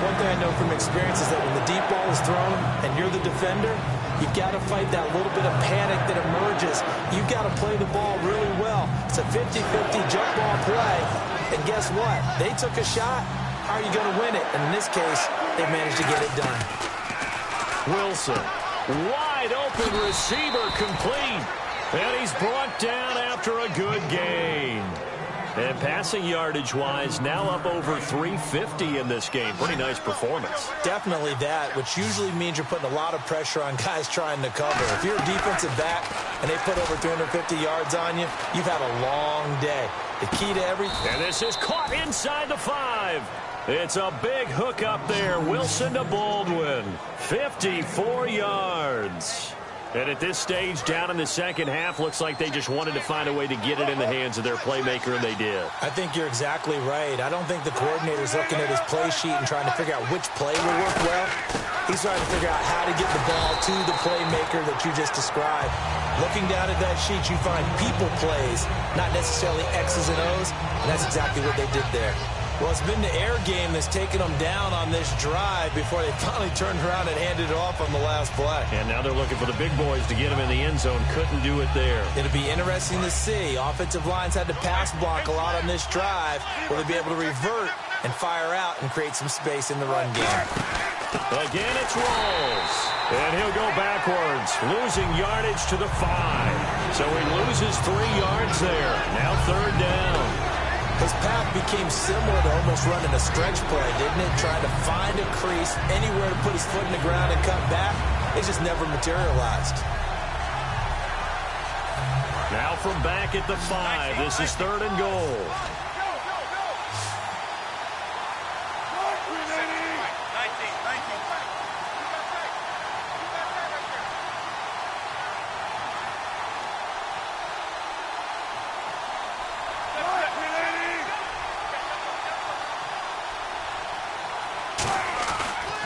One thing I know from experience is that when the deep ball is thrown and you're the defender, you've got to fight that little bit of panic that emerges. You've got to play the ball really well. It's a 50-50 jump ball play. And guess what? They took a shot. How are you going to win it? And in this case, they managed to get it done. Wilson, wide open receiver, complete. And he's brought down after a good gain. And passing yardage-wise, now up over 350 in this game. Pretty nice performance. Definitely that, which usually means you're putting a lot of pressure on guys trying to cover. If you're a defensive back and they put over 350 yards on you, you've had a long day. The key to everything. And this is caught inside the 5. It's a big hook up there. Wilson to Baldwin. 54 yards. And at this stage, down in the second half, looks like they just wanted to find a way to get it in the hands of their playmaker, and they did. I think you're exactly right. I don't think the coordinator's looking at his play sheet and trying to figure out which play will work well. He's trying to figure out how to get the ball to the playmaker that you just described. Looking down at that sheet, you find people plays, not necessarily X's and O's, and that's exactly what they did there. Well, it's been the air game that's taken them down on this drive before they finally turned around and handed it off on the last play. And now they're looking for the big boys to get them in the end zone. Couldn't do it there. It'll be interesting to see. Offensive lines had to pass block a lot on this drive. Will they be able to revert and fire out and create some space in the run game? Again, it's Rolls. And he'll go backwards, losing yardage to the 5. So he loses 3 yards there. Now third down. His path became similar to almost running a stretch play, didn't it? Trying to find a crease, anywhere to put his foot in the ground and cut back. It just never materialized. Now from back at the 5, this is third and goal.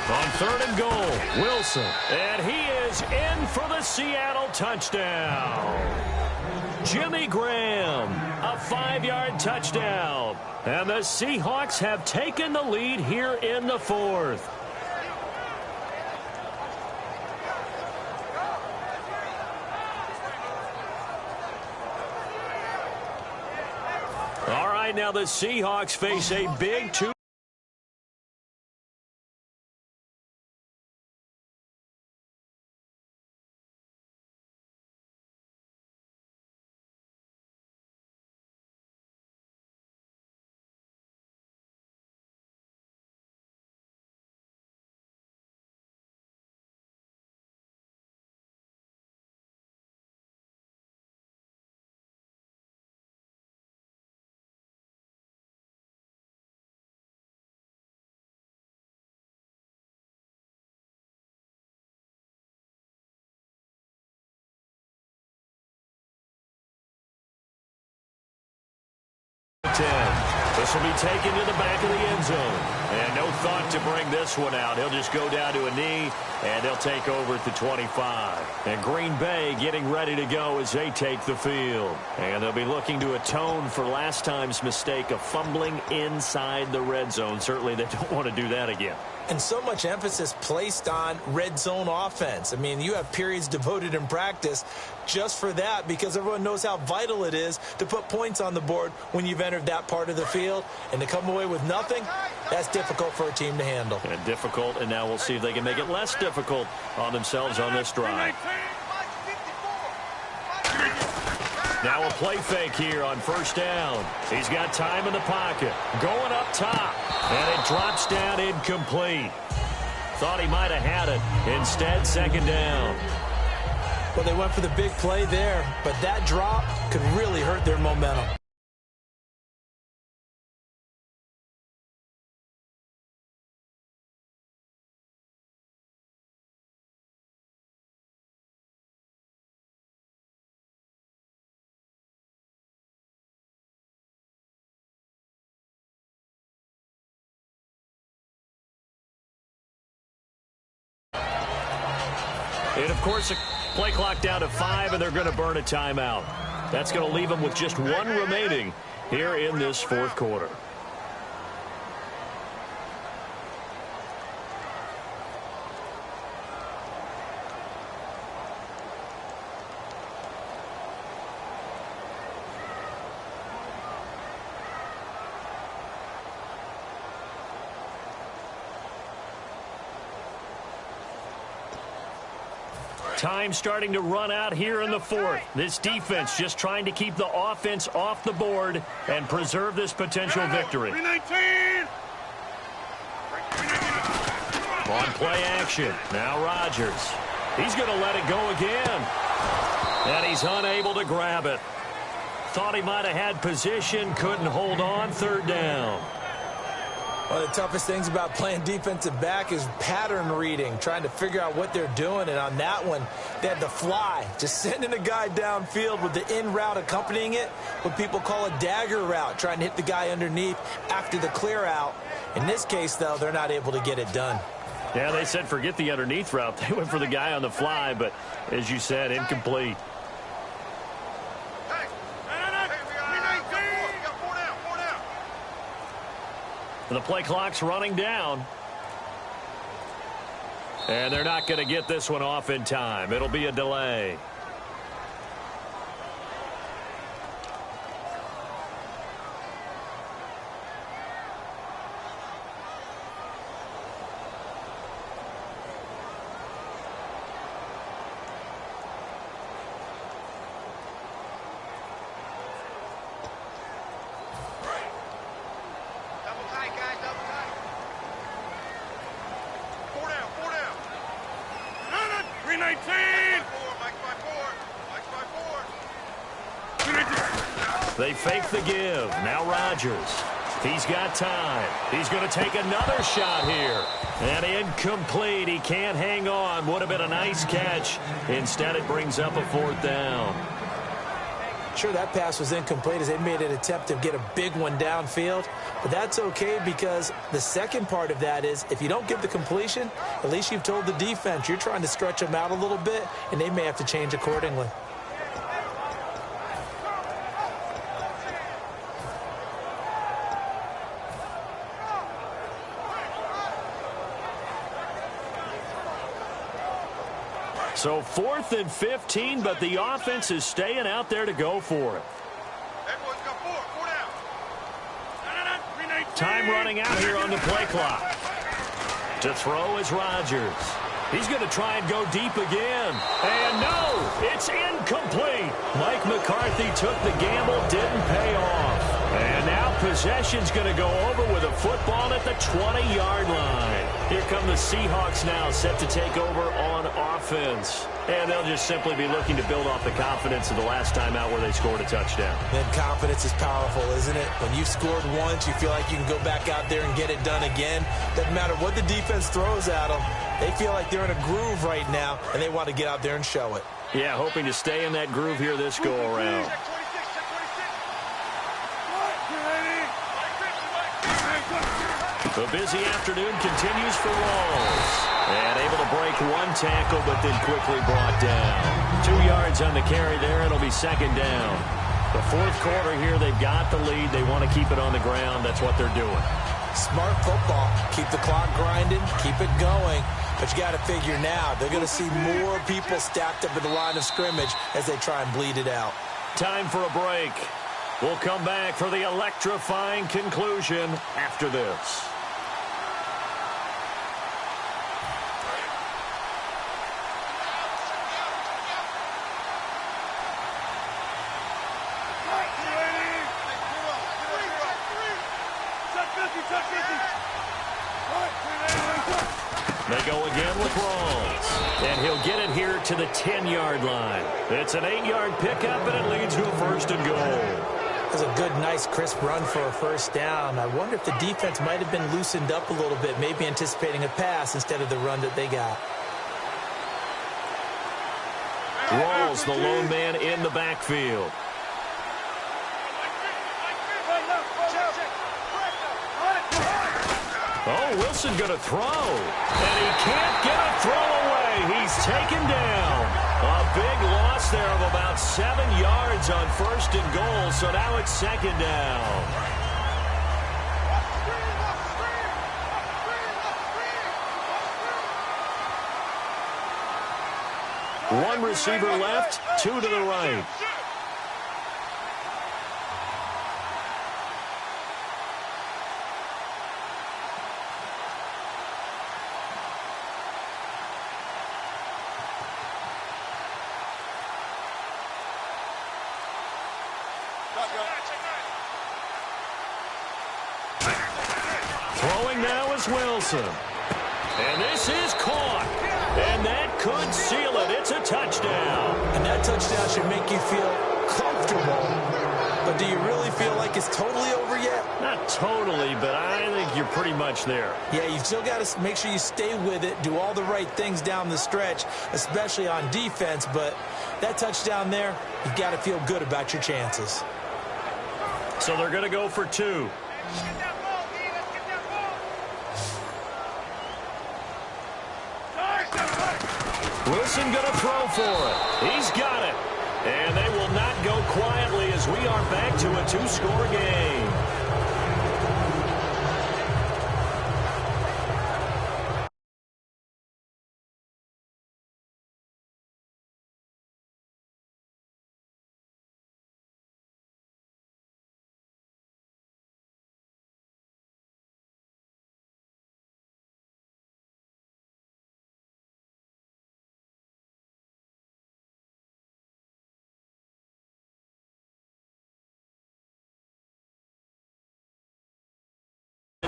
On third and goal, Wilson. And he is in for the Seattle touchdown. Jimmy Graham, a 5-yard touchdown. And the Seahawks have taken the lead here in the 4th. All right, now the Seahawks face a big 2. This will be taken to the back of the end zone. And no thought to bring this one out. He'll just go down to a knee, and they'll take over at the 25. And Green Bay getting ready to go as they take the field. And they'll be looking to atone for last time's mistake of fumbling inside the red zone. Certainly they don't want to do that again. And so much emphasis placed on red zone offense. I mean, you have periods devoted in practice just for that because everyone knows how vital it is to put points on the board when you've entered that part of the field. And to come away with nothing, that's difficult for a team to handle. And difficult, and now we'll see if they can make it less difficult on themselves on this drive. Now a play fake here on first down. He's got time in the pocket. Going up top. And it drops down incomplete. Thought he might have had it. Instead, second down. Well, they went for the big play there, but that drop could really hurt their momentum. And, of course, a play clock down to 5, and they're going to burn a timeout. That's going to leave them with just one remaining here in this fourth quarter. Time starting to run out here in the fourth. This defense just trying to keep the offense off the board and preserve this potential victory. On play action. Now Rodgers. He's going to let it go again. And he's unable to grab it. Thought he might have had position, couldn't hold on, third down. One of the toughest things about playing defensive back is pattern reading, trying to figure out what they're doing. And on that one, they had the fly, just sending a guy downfield with the in route accompanying it, what people call a dagger route, trying to hit the guy underneath after the clear out. In this case, though, they're not able to get it done. Yeah, they said forget the underneath route. They went for the guy on the fly, but as you said, incomplete. The play clock's running down. And they're not going to get this one off in time. It'll be a delay. They fake the give. Now Rodgers. He's got time. He's going to take another shot here. And incomplete. He can't hang on. Would have been a nice catch. Instead, it brings up a fourth down. Sure, that pass was incomplete as they made an attempt to get a big one downfield. But that's okay because the second part of that is if you don't get the completion, at least you've told the defense you're trying to stretch them out a little bit, and they may have to change accordingly. So 4th and 15, but the offense is staying out there to go for it. Time running out here on the play clock. To throw is Rodgers. He's going to try and go deep again. And no, it's incomplete. Mike McCarthy took the gamble, didn't pay off. And now possession's going to go over with a football at the 20-yard line. Here come the Seahawks now set to take over on offense. And they'll just simply be looking to build off the confidence of the last time out where they scored a touchdown. Then confidence is powerful, isn't it? When you've scored once, you feel like you can go back out there and get it done again. Doesn't matter what the defense throws at them. They feel like they're in a groove right now, and they want to get out there and show it. Yeah, hoping to stay in that groove here this go-around. The busy afternoon continues for Walls. And able to break one tackle, but then quickly brought down. 2 yards on the carry there, and it'll be second down. The fourth quarter here, they've got the lead. They want to keep it on the ground. That's what they're doing. Smart football. Keep the clock grinding. Keep it going. But you got to figure now, they're going to see more people stacked up at the line of scrimmage as they try and bleed it out. Time for a break. We'll come back for the electrifying conclusion after this. They go again with Rawls. And he'll get it here to the 10-yard line. It's an 8-yard pickup, and it leads to a first and goal. That was a good, nice, crisp run for a first down. I wonder if the defense might have been loosened up a little bit, maybe anticipating a pass instead of the run that they got. Rawls, the lone man in the backfield. Oh, Wilson going to throw. And he can't get a throw away. He's taken down. A big loss there of about 7 yards on first and goal. So now it's second down. One receiver left, two to the right. Throwing now is Wilson. And this is caught. And that could seal it. It's a touchdown. And that touchdown should make you feel comfortable. But do you really feel like it's totally over yet? Not totally, but I think you're pretty much there. Yeah, you've still got to make sure you stay with it, do all the right things down the stretch, especially on defense. But that touchdown there, you've got to feel good about your chances. So they're going to go for two. Wilson going to throw for it. He's got it. And they will not go quietly as we are back to a two-score game.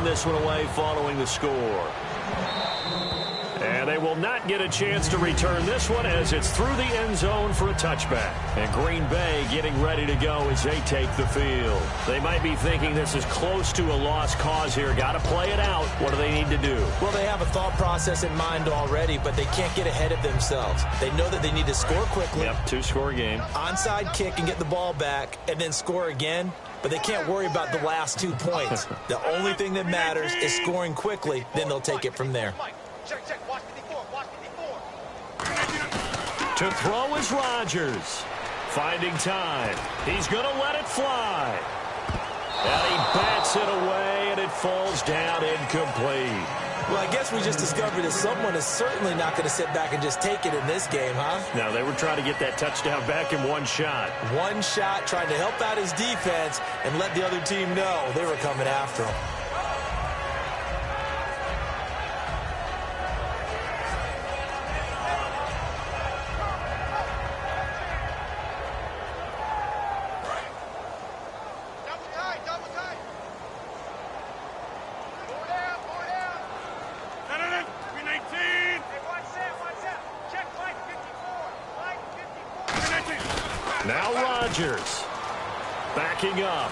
This one away following the score. And they will not get a chance to return this one as it's through the end zone for a touchback. And Green Bay getting ready to go as they take the field. They might be thinking this is close to a lost cause here. Got to play it out. What do they need to do? Well, they have a thought process in mind already, but they can't get ahead of themselves. They know that they need to score quickly. Yep, two-score game. Onside kick and get the ball back and then score again. But they can't worry about the last 2 points. The only thing that matters is scoring quickly. Then they'll take it from there. To throw is Rodgers. Finding time. He's going to let it fly. And he bats it away, and it falls down incomplete. Well, I guess we just discovered that someone is certainly not going to sit back and just take it in this game, huh? No, they were trying to get that touchdown back in one shot. One shot, trying to help out his defense and let the other team know they were coming after him. Now Rodgers backing up.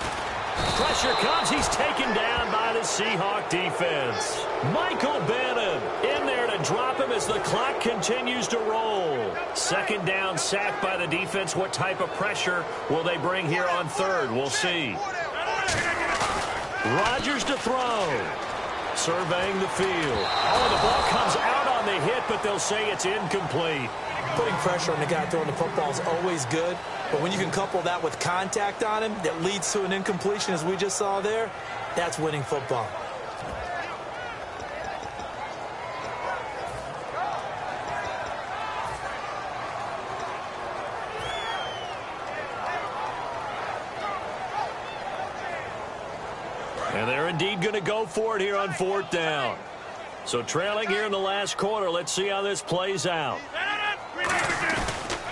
Pressure comes. He's taken down by the Seahawk defense. Michael Bannon in there to drop him as the clock continues to roll. Second down, sacked by the defense. What type of pressure will they bring here on third? We'll see. Rodgers to throw. Surveying the field. Oh, the ball comes out on the hit, but they'll say it's incomplete. Putting pressure on the guy throwing the football is always good, but when you can couple that with contact on him that leads to an incompletion, as we just saw there, that's winning football. And they're indeed going to go for it here on fourth down. So trailing here in the last quarter, let's see how this plays out.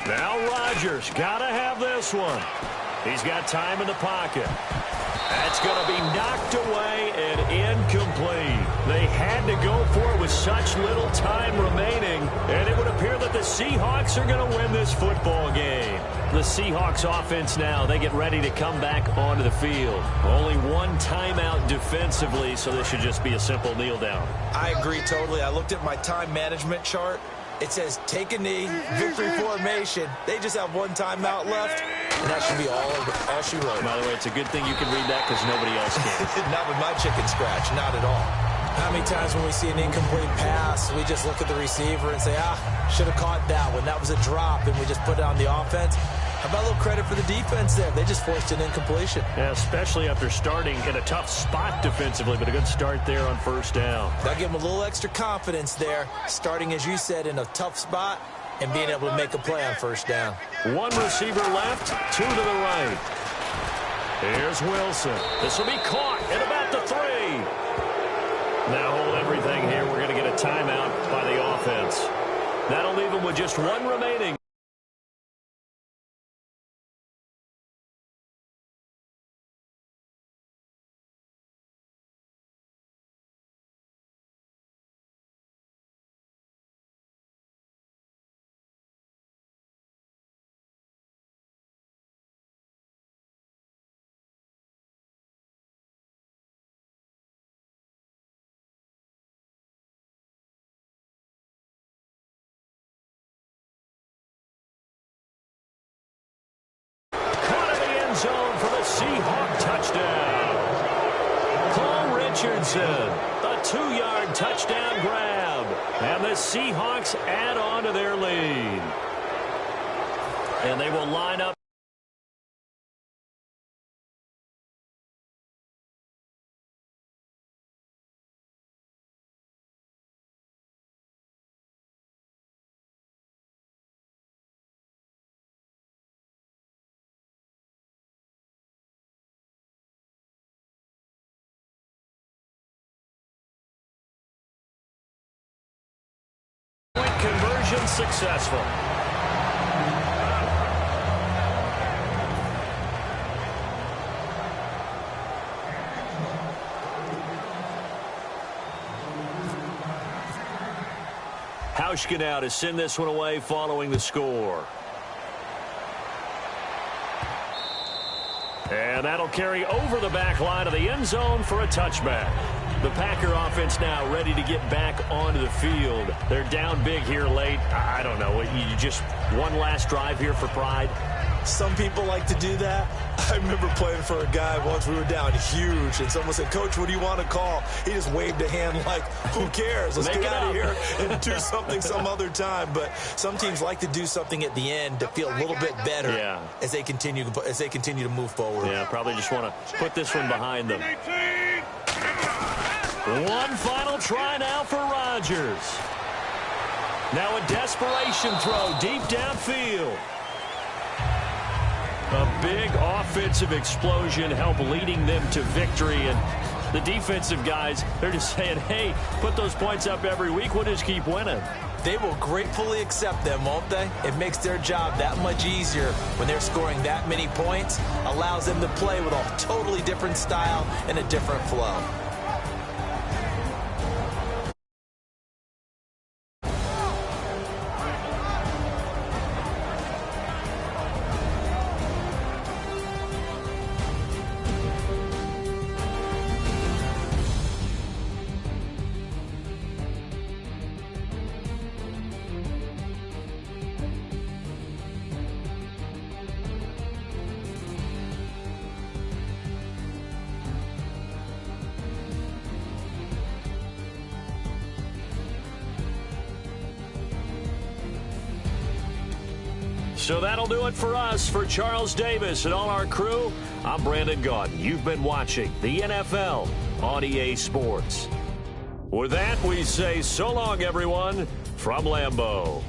Now Rodgers, got to have this one. He's got time in the pocket. That's going to be knocked away and incomplete. They had to go for it with such little time remaining, and it would appear that the Seahawks are going to win this football game. The Seahawks offense now, they get ready to come back onto the field. Only one timeout defensively, so this should just be a simple kneel down. I agree totally. I looked at my time management chart. It says take a knee, victory formation. They just have one timeout left, and that should be all she wrote. By the way, it's a good thing you can read that because nobody else can. Not with my chicken scratch, not at all. How many times when we see an incomplete pass, we just look at the receiver and say, should have caught that one. That was a drop, and we just put it on the offense. How about a little credit for the defense there? They just forced an incompletion. Yeah, especially after starting in a tough spot defensively, but a good start there on first down. That'll give them a little extra confidence there, starting, as you said, in a tough spot and being able to make a play on first down. One receiver left, two to the right. Here's Wilson. This will be caught at about the 3. Now hold everything here. We're going to get a timeout by the offense. That'll leave them with just one remaining. Zone for the Seahawk touchdown. Paul Richardson, a 2-yard touchdown grab. And the Seahawks add on to their lead. And they will line up. Conversion successful. Hauschka now to send this one away following the score. And that'll carry over the back line of the end zone for a touchback. The Packer offense now ready to get back onto the field. They're down big here late. I don't know. You just one last drive here for pride? Some people like to do that. I remember playing for a guy once. We were down huge, and someone said, "Coach, what do you want to call?" He just waved a hand like, who cares? Let's get out of here and do something some other time. But some teams like to do something at the end to feel a little bit better as they continue to move forward. Yeah, probably just want to put this one behind them. One final try now for Rodgers. Now a desperation throw deep downfield. A big offensive explosion helped leading them to victory. And the defensive guys, they're just saying, hey, put those points up every week. We'll just keep winning. They will gratefully accept them, won't they? It makes their job that much easier when they're scoring that many points. Allows them to play with a totally different style and a different flow. So that'll do it for us. For Charles Davis and all our crew, I'm Brandon Gaudin. You've been watching the NFL on EA Sports. With that, we say so long, everyone, from Lambeau.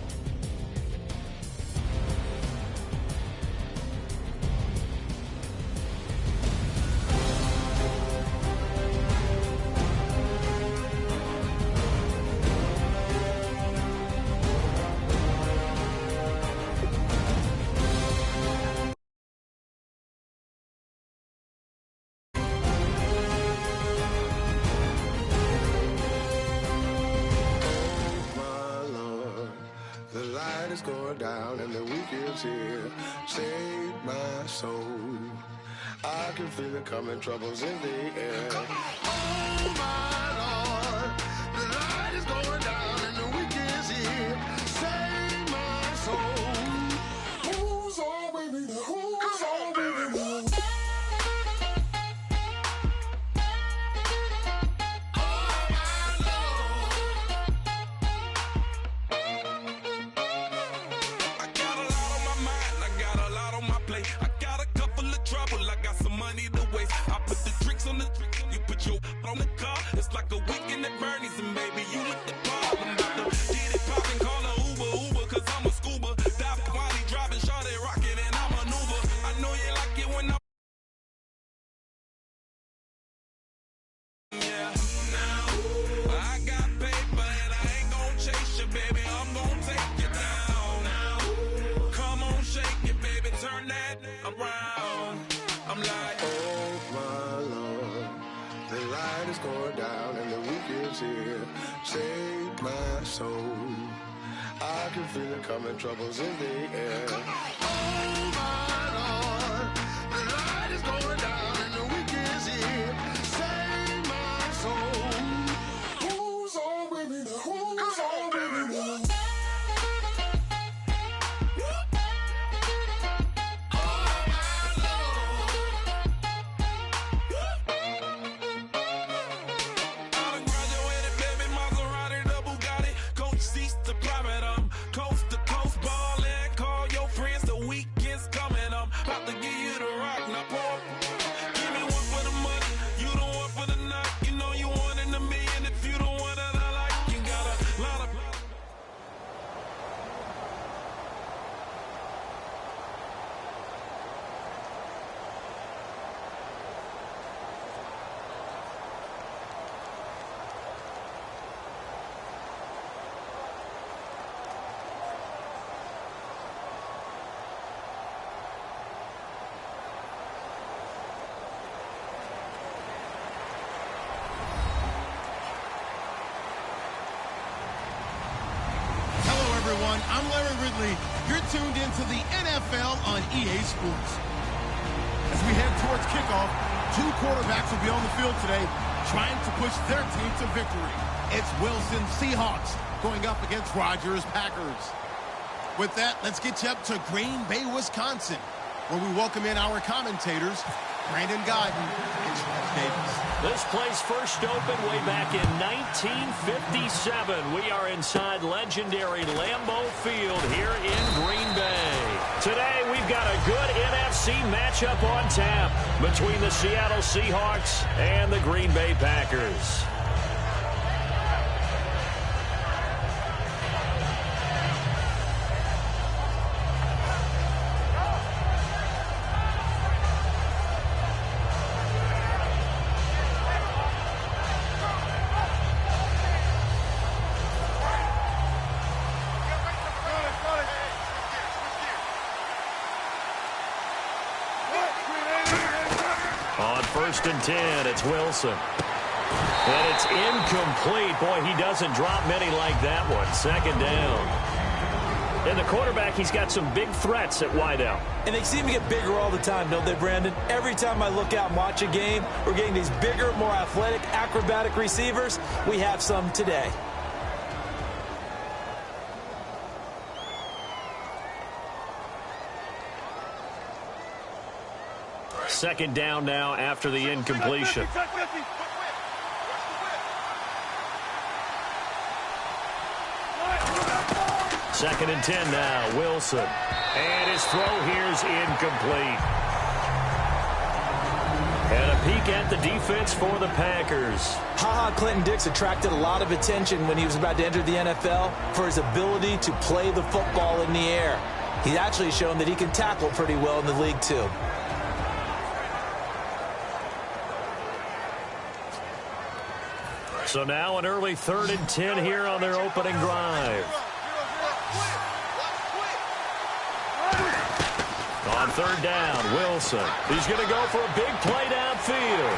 going down and the weekend's here. Save my soul. I can feel it coming, troubles in the air. Oh my Lord, the light is going down and the weekend's here. Save my soul. Who's all with me? Who's all with me? On the car, it's like a weekend at Bernie's, and baby, you look the part. I'm about to get it poppin', call a Uber, cause I'm a scuba. Dive while he driving, shot it, rocket, and I maneuver. I know you like it when I'm. Yeah, now, I got paper, and I ain't gon' chase you, baby. I'm gon' take you down. Now, come on, shake it, baby, turn that around. I'm like, oh my Lord. The light is going down and the weekend's here. Save my soul. I can feel it coming, troubles in the air. Oh my Lord, the light is going down and the weekend's here. Save my soul. Who's all with me? Who's all with me? I'm Larry Ridley. You're tuned into the NFL on EA Sports. As we head towards kickoff, two quarterbacks will be on the field today trying to push their team to victory. It's Wilson Seahawks going up against Rodgers Packers. With that, let's get you up to Green Bay, Wisconsin, where we welcome in our commentators, Brandon Godden and Charles Davis. This place first opened way back in 1957. We are inside legendary Lambeau Field here in Green Bay. Today, we've got a good NFC matchup on tap between the Seattle Seahawks and the Green Bay Packers. On 1st and 10, it's Wilson. And it's incomplete. Boy, he doesn't drop many like that one. 2nd down. And the quarterback, he's got some big threats at wideout. And they seem to get bigger all the time, don't they, Brandon? Every time I look out and watch a game, we're getting these bigger, more athletic, acrobatic receivers. We have some today. Second down now after the incompletion. Second and 10 now, Wilson. And his throw here's incomplete. And a peek at the defense for the Packers. Clinton Dix attracted a lot of attention when he was about to enter the NFL for his ability to play the football in the air. He's actually shown that he can tackle pretty well in the league, too. So now an early 3rd and 10 here on their opening drive. On 3rd down, Wilson. He's going to go for a big play downfield.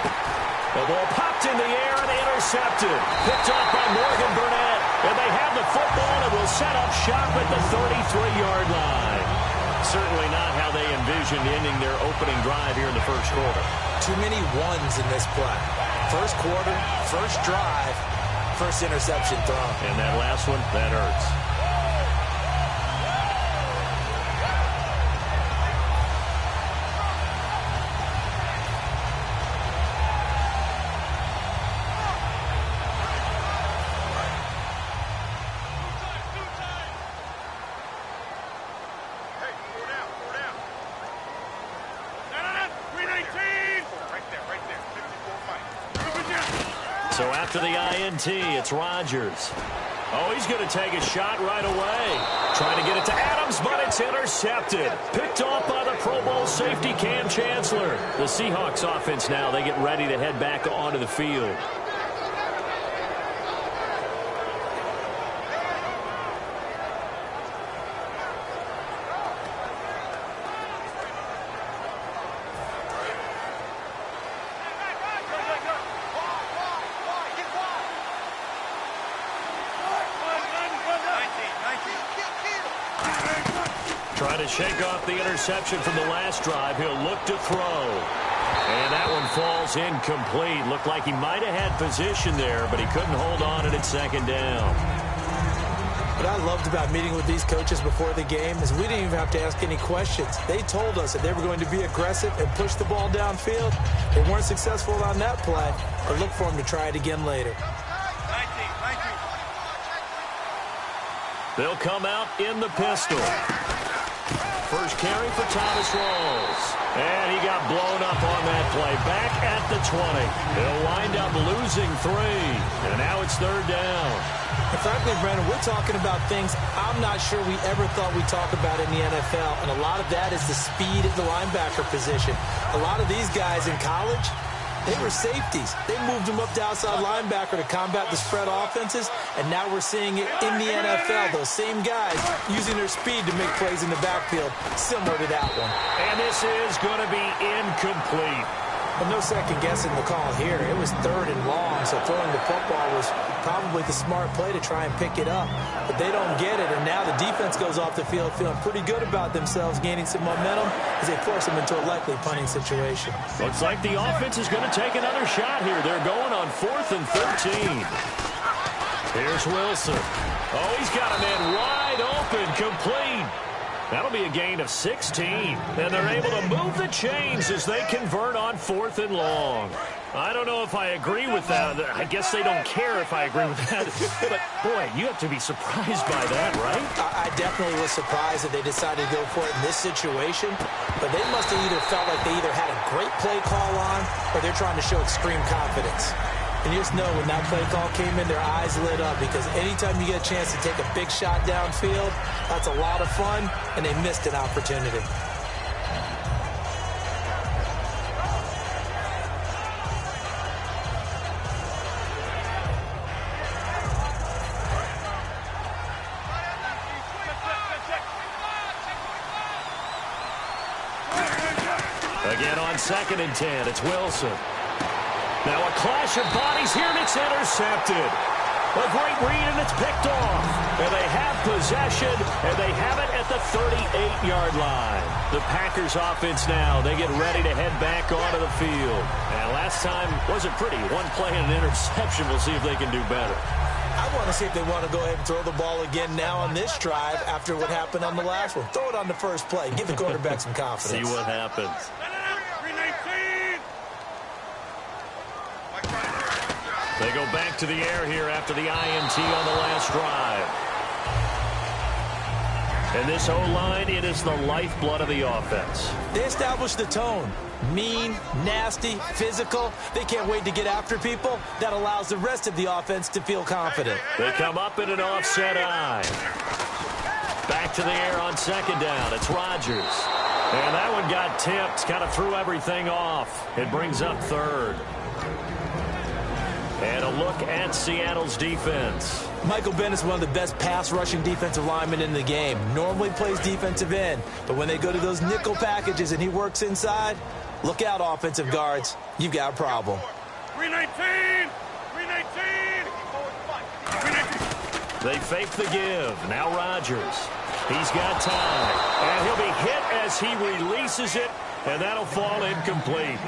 The ball popped in the air and intercepted. Picked off by Morgan Burnett. And they have the football and will set up shop at the 33-yard line. Certainly not how they envisioned ending their opening drive here in the first quarter. Too many ones in this play. First quarter, first drive, first interception thrown. And that last one, that hurts. So after the INT, it's Rodgers. Oh, he's going to take a shot right away. Trying to get it to Adams, but it's intercepted. Picked off by the Pro Bowl safety Cam Chancellor. The Seahawks offense now, they get ready to head back onto the field. Trying to shake off the interception from the last drive. He'll look to throw. And that one falls incomplete. Looked like he might have had position there, but he couldn't hold on at second down. What I loved about meeting with these coaches before the game is we didn't even have to ask any questions. They told us that they were going to be aggressive and push the ball downfield. They weren't successful on that play, but look for them to try it again later. They'll come out in the pistol. First carry for Thomas Rawls. And he got blown up on that play. Back at the 20. They'll wind up losing 3. And now it's third down. And frankly, Brandon, we're talking about things I'm not sure we ever thought we'd talk about in the NFL. And a lot of that is the speed at the linebacker position. A lot of these guys in college, they were safeties. They moved them up to outside linebacker to combat the spread offenses, and now we're seeing it in the NFL. Those same guys using their speed to make plays in the backfield, similar to that one. And this is going to be incomplete. But no second guessing the call here. It was third and long, so throwing the football was probably the smart play to try and pick it up. But they don't get it, and now the defense goes off the field feeling pretty good about themselves, gaining some momentum as they force them into a likely punting situation. Looks like the offense is going to take another shot here. They're going on 4th and 13. Here's Wilson. Oh, he's got a man wide open, complete. That'll be a gain of 16. And they're able to move the chains as they convert on 4th and long. I don't know if I agree with that. I guess they don't care if I agree with that. But, boy, you have to be surprised by that, right? I definitely was surprised that they decided to go for it in this situation. But they must have either felt like they either had a great play call on or they're trying to show extreme confidence. And you just know when that play call came in, their eyes lit up because anytime you get a chance to take a big shot downfield, that's a lot of fun, and they missed an opportunity. Again on 2nd and 10, it's Wilson. Now a clash of bodies here, and it's intercepted. A great read, and it's picked off. And they have possession, and they have it at the 38-yard line. The Packers offense now, they get ready to head back onto the field. And last time wasn't pretty. One play and an interception. We'll see if they can do better. I want to see if they want to go ahead and throw the ball again now on this drive after what happened on the last one. Throw it on the first play. Give the quarterback some confidence. See what happens. They go back to the air here after the INT on the last drive. And this O-line, it is the lifeblood of the offense. They established the tone. Mean, nasty, physical. They can't wait to get after people. That allows the rest of the offense to feel confident. They come up in an offset eye. Back to the air on 2nd down. It's Rodgers. And that one got tipped. Kind of threw everything off. It brings up 3rd. And a look at Seattle's defense. Michael Bennett's one of the best pass-rushing defensive linemen in the game. Normally plays defensive end, but when they go to those nickel packages and he works inside, look out, offensive guards. You've got a problem. 319! 319! 319! They fake the give. Now Rodgers. He's got time. And he'll be hit as he releases it, and that'll fall incomplete.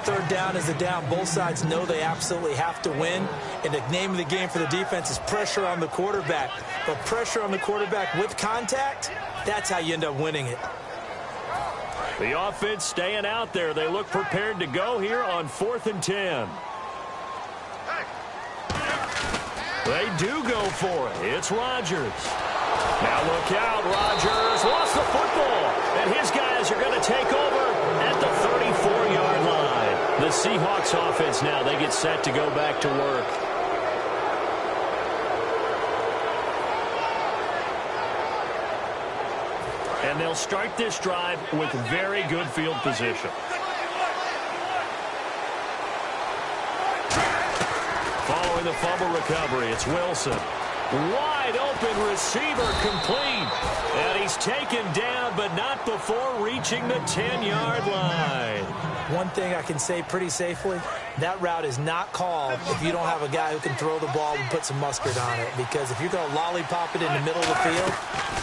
Third down is the down. Both sides know they absolutely have to win. And the name of the game for the defense is pressure on the quarterback. But pressure on the quarterback with contact, that's how you end up winning it. The offense staying out there. They look prepared to go here on 4th and 10. They do go for it. It's Rodgers. Now look out. Rodgers lost the football. And his guys are going to take over at the 34-yard line. The Seahawks offense now, they get set to go back to work. And they'll start this drive with very good field position. Following the fumble recovery, it's Wilson. Wide open receiver complete. And he's taken down, but not before reaching the 10-yard line. One thing I can say pretty safely, that route is not called if you don't have a guy who can throw the ball and put some mustard on it. Because if you're going to lollipop it in the middle of the field,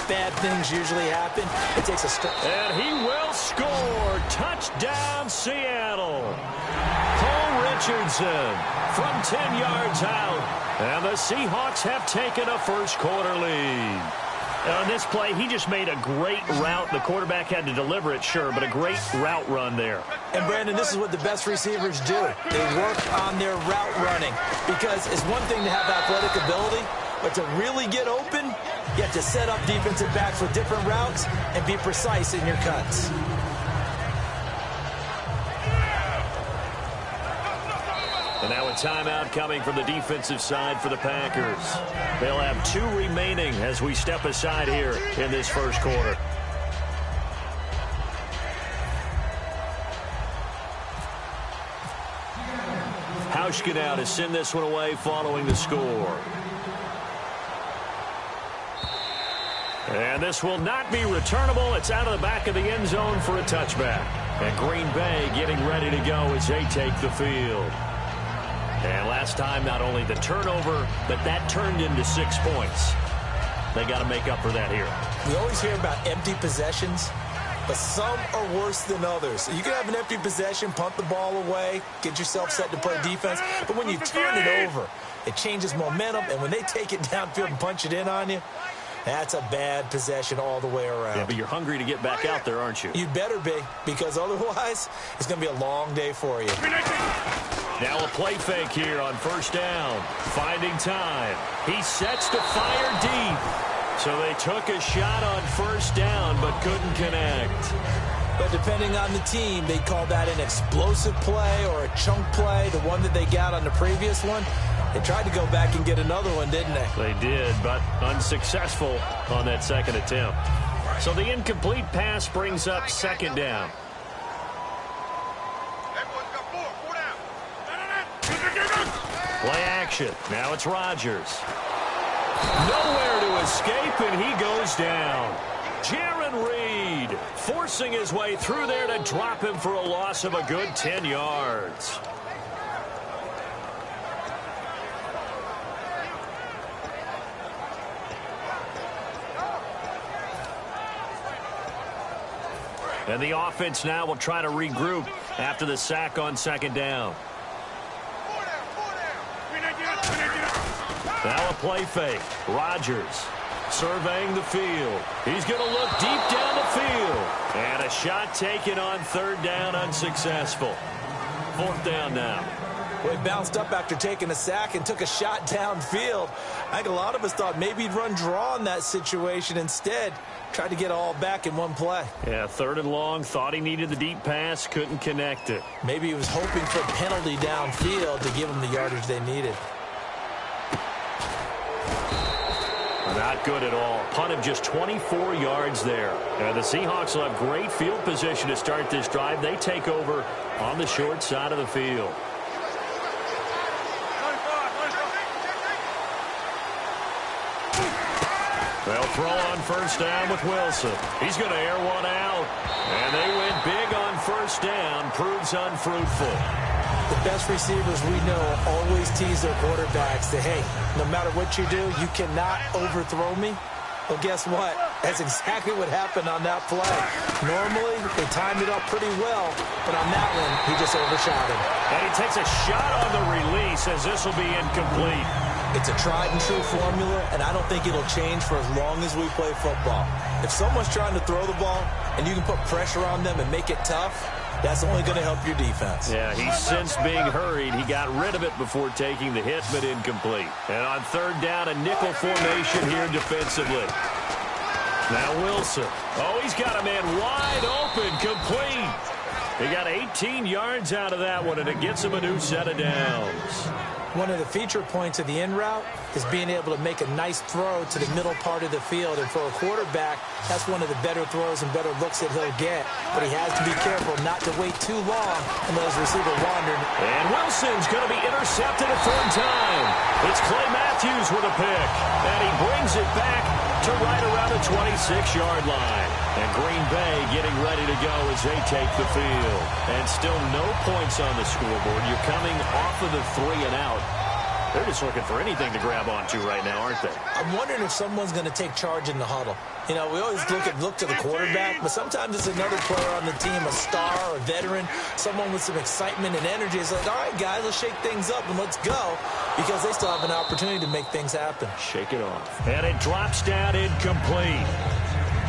bad things usually happen. It takes a and he will score. Touchdown, Seattle. Cole Richardson from 10 yards out. And the Seahawks have taken a first-quarter lead. On this play, he just made a great route. The quarterback had to deliver it, sure, but a great route run there. And, Brandon, this is what the best receivers do. They work on their route running. Because it's one thing to have athletic ability, but to really get open, you have to set up defensive backs with different routes and be precise in your cuts. And now a timeout coming from the defensive side for the Packers. They'll have 2 remaining as we step aside here in this first quarter. Hauschka now to send this one away following the score. And this will not be returnable. It's out of the back of the end zone for a touchback. And Green Bay getting ready to go as they take the field. And last time, not only the turnover, but that turned into 6 points. They got to make up for that here. We always hear about empty possessions, but some are worse than others. You can have an empty possession, punt the ball away, get yourself set to play defense, but when you turn it over, it changes momentum, and when they take it downfield and punch it in on you, that's a bad possession all the way around. Yeah, but you're hungry to get back out there, aren't you? You better be, because otherwise, it's going to be a long day for you. Now a play fake here on first down. Finding time. He sets to fire deep. So they took a shot on first down, but couldn't connect. But depending on the team, they call that an explosive play or a chunk play, the one that they got on the previous one. They tried to go back and get another one, didn't they? They did, but unsuccessful on that second attempt. So the incomplete pass brings up second down. Play action. Now it's Rodgers. Nowhere to escape, and he goes down. Jaron Reed forcing his way through there to drop him for a loss of a good 10 yards. And the offense now will try to regroup after the sack on second down. Now a play fake. Rodgers surveying the field. He's going to look deep down the field. And a shot taken on third down, unsuccessful. Fourth down now. Well, he bounced up after taking a sack and took a shot downfield. I think a lot of us thought maybe he'd run draw in that situation. Instead, tried to get it all back in one play. Yeah, third and long. Thought he needed the deep pass. Couldn't connect it. Maybe he was hoping for a penalty downfield to give them the yardage they needed. Not good at all. Punt of just 24 yards there. And the Seahawks will have great field position to start this drive. They take over on the short side of the field. They'll throw on first down with Wilson. He's going to air one out. And they went big on first down. Proves unfruitful. The best receivers we know always tease their quarterbacks that, hey, no matter what you do, you cannot overthrow me. Well, guess what? That's exactly what happened on that play. Normally, they timed it up pretty well, but on that one, he just overshot him. And he takes a shot on the release as this will be incomplete. It's a tried-and-true formula, and I don't think it'll change for as long as we play football. If someone's trying to throw the ball and you can put pressure on them and make it tough, that's only going to help your defense. Yeah, he's since being hurried. He got rid of it before taking the hit, but incomplete. And on third down, a nickel formation here defensively. Now Wilson. Oh, he's got a man wide open, complete. He got 18 yards out of that one, and it gets him a new set of downs. One of the feature points of the in route is being able to make a nice throw to the middle part of the field. And for a quarterback, that's one of the better throws and better looks that he'll get. But he has to be careful not to wait too long and let his receiver wander. And Wilson's going to be intercepted a third time. It's Clay Matthews with a pick. And he brings it back to right around the 26-yard line. And Green Bay getting ready to go as they take the field. And still no points on the scoreboard. You're coming off of the 3 and out. They're just looking for anything to grab onto right now, aren't they? I'm wondering if someone's going to take charge in the huddle. You know, we always look to the quarterback, but sometimes it's another player on the team, a star, a veteran, someone with some excitement and energy. It's like, all right, guys, let's shake things up and let's go, because they still have an opportunity to make things happen. Shake it off. And it drops down incomplete.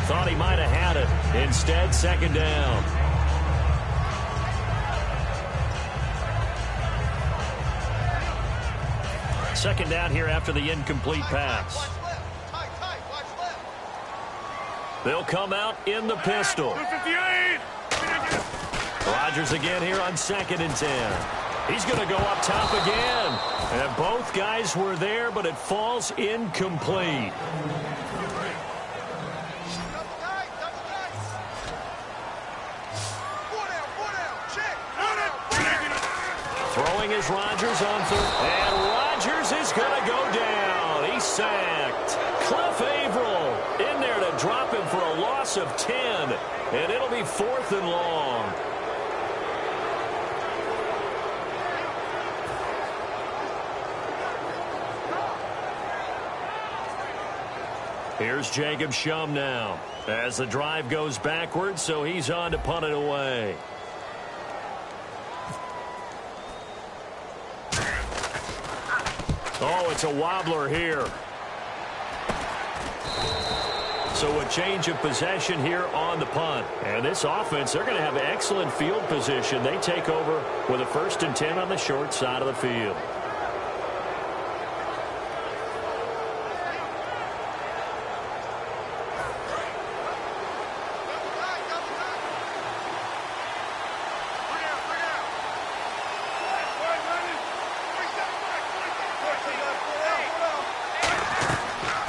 Thought he might have had it. Instead, second down. Second down here after the incomplete pass. They'll come out in the pistol. Rodgers again here on 2nd and 10. He's going to go up top again. And both guys were there, but it falls incomplete. Throwing is Rodgers on third. And Rodgers is going to go down. He's sacked. Cliff Averill in there to drop him for a loss of 10. And it'll be 4th and long. Here's Jacob Shum now as the drive goes backwards, so he's on to punt it away. Oh, it's a wobbler here. So a change of possession here on the punt. And this offense, they're going to have excellent field position. They take over with a 1st and 10 on the short side of the field.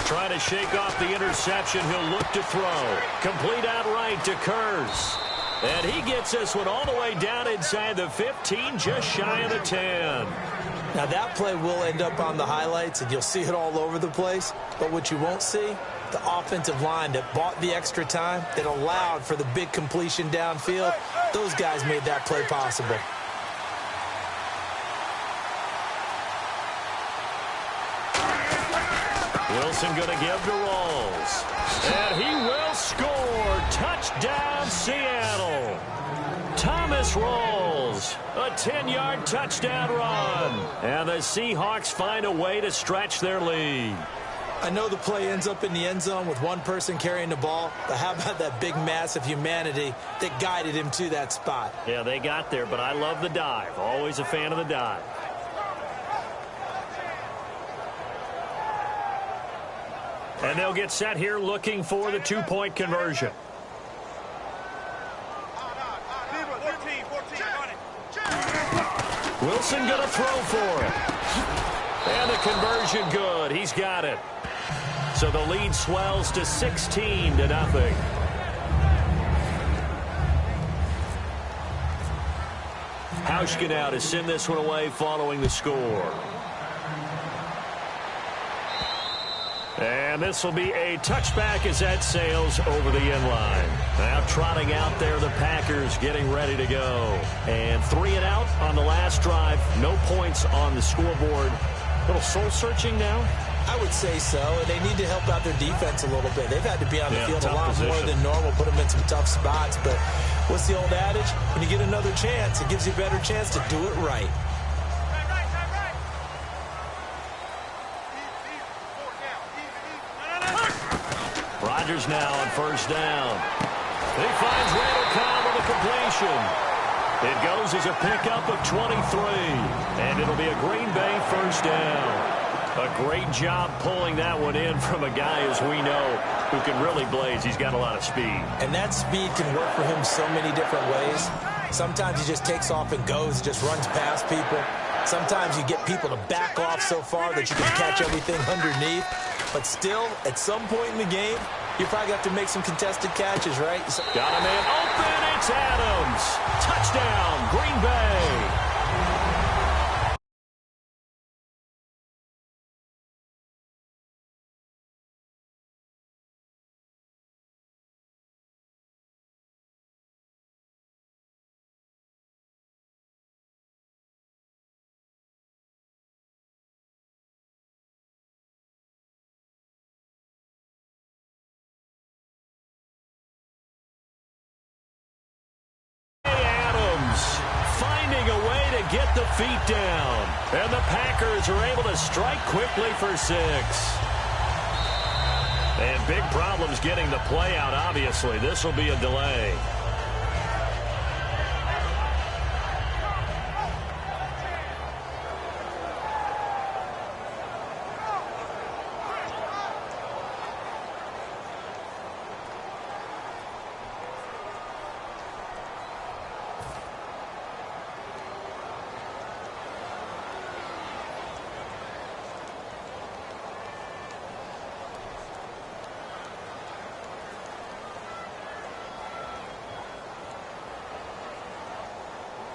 Trying to shake off the interception. He'll look to throw. Complete outright to Kurz. And he gets this one all the way down inside the 15, just shy of the 10. Now, that play will end up on the highlights, and you'll see it all over the place. But what you won't see, the offensive line that bought the extra time, that allowed for the big completion downfield, those guys made that play possible. Wilson going to give to Rawls. And he will score. Touchdown, Seattle. Thomas Rawls, a 10-yard touchdown run. And the Seahawks find a way to stretch their lead. I know the play ends up in the end zone with one person carrying the ball, but how about that big mass of humanity that guided him to that spot? Yeah, they got there, but I love the dive. Always a fan of the dive. And they'll get set here looking for the two-point conversion. Wilson going to throw for it. And the conversion good. He's got it. So the lead swells to 16-0. Hauschka now to send this one away following the score. And this will be a touchback as that sails over the end line. Now trotting out there, the Packers getting ready to go. And 3 and out on the the last drive. No points on the scoreboard. A little soul-searching now? I would say so, and they need to help out their defense a little bit. They've had to be on the field a lot more than normal, put them in some tough spots. But what's the old adage? When you get another chance, it gives you a better chance to do it right. Rodgers now on first down. He finds Randall Cobb with a completion. It goes as a pickup of 23, and it'll be a Green Bay first down. A great job pulling that one in from a guy, as we know, who can really blaze. He's got a lot of speed. And that speed can work for him so many different ways. Sometimes he just takes off and goes, just runs past people. Sometimes you get people to back off so far that you can catch everything underneath. But still, at some point in the game, you probably have to make some contested catches, right? Got a man open. It's Adams. Touchdown, Green Bay. Get the feet down. And the Packers are able to strike quickly for 6. And big problems getting the play out, obviously. This will be a delay.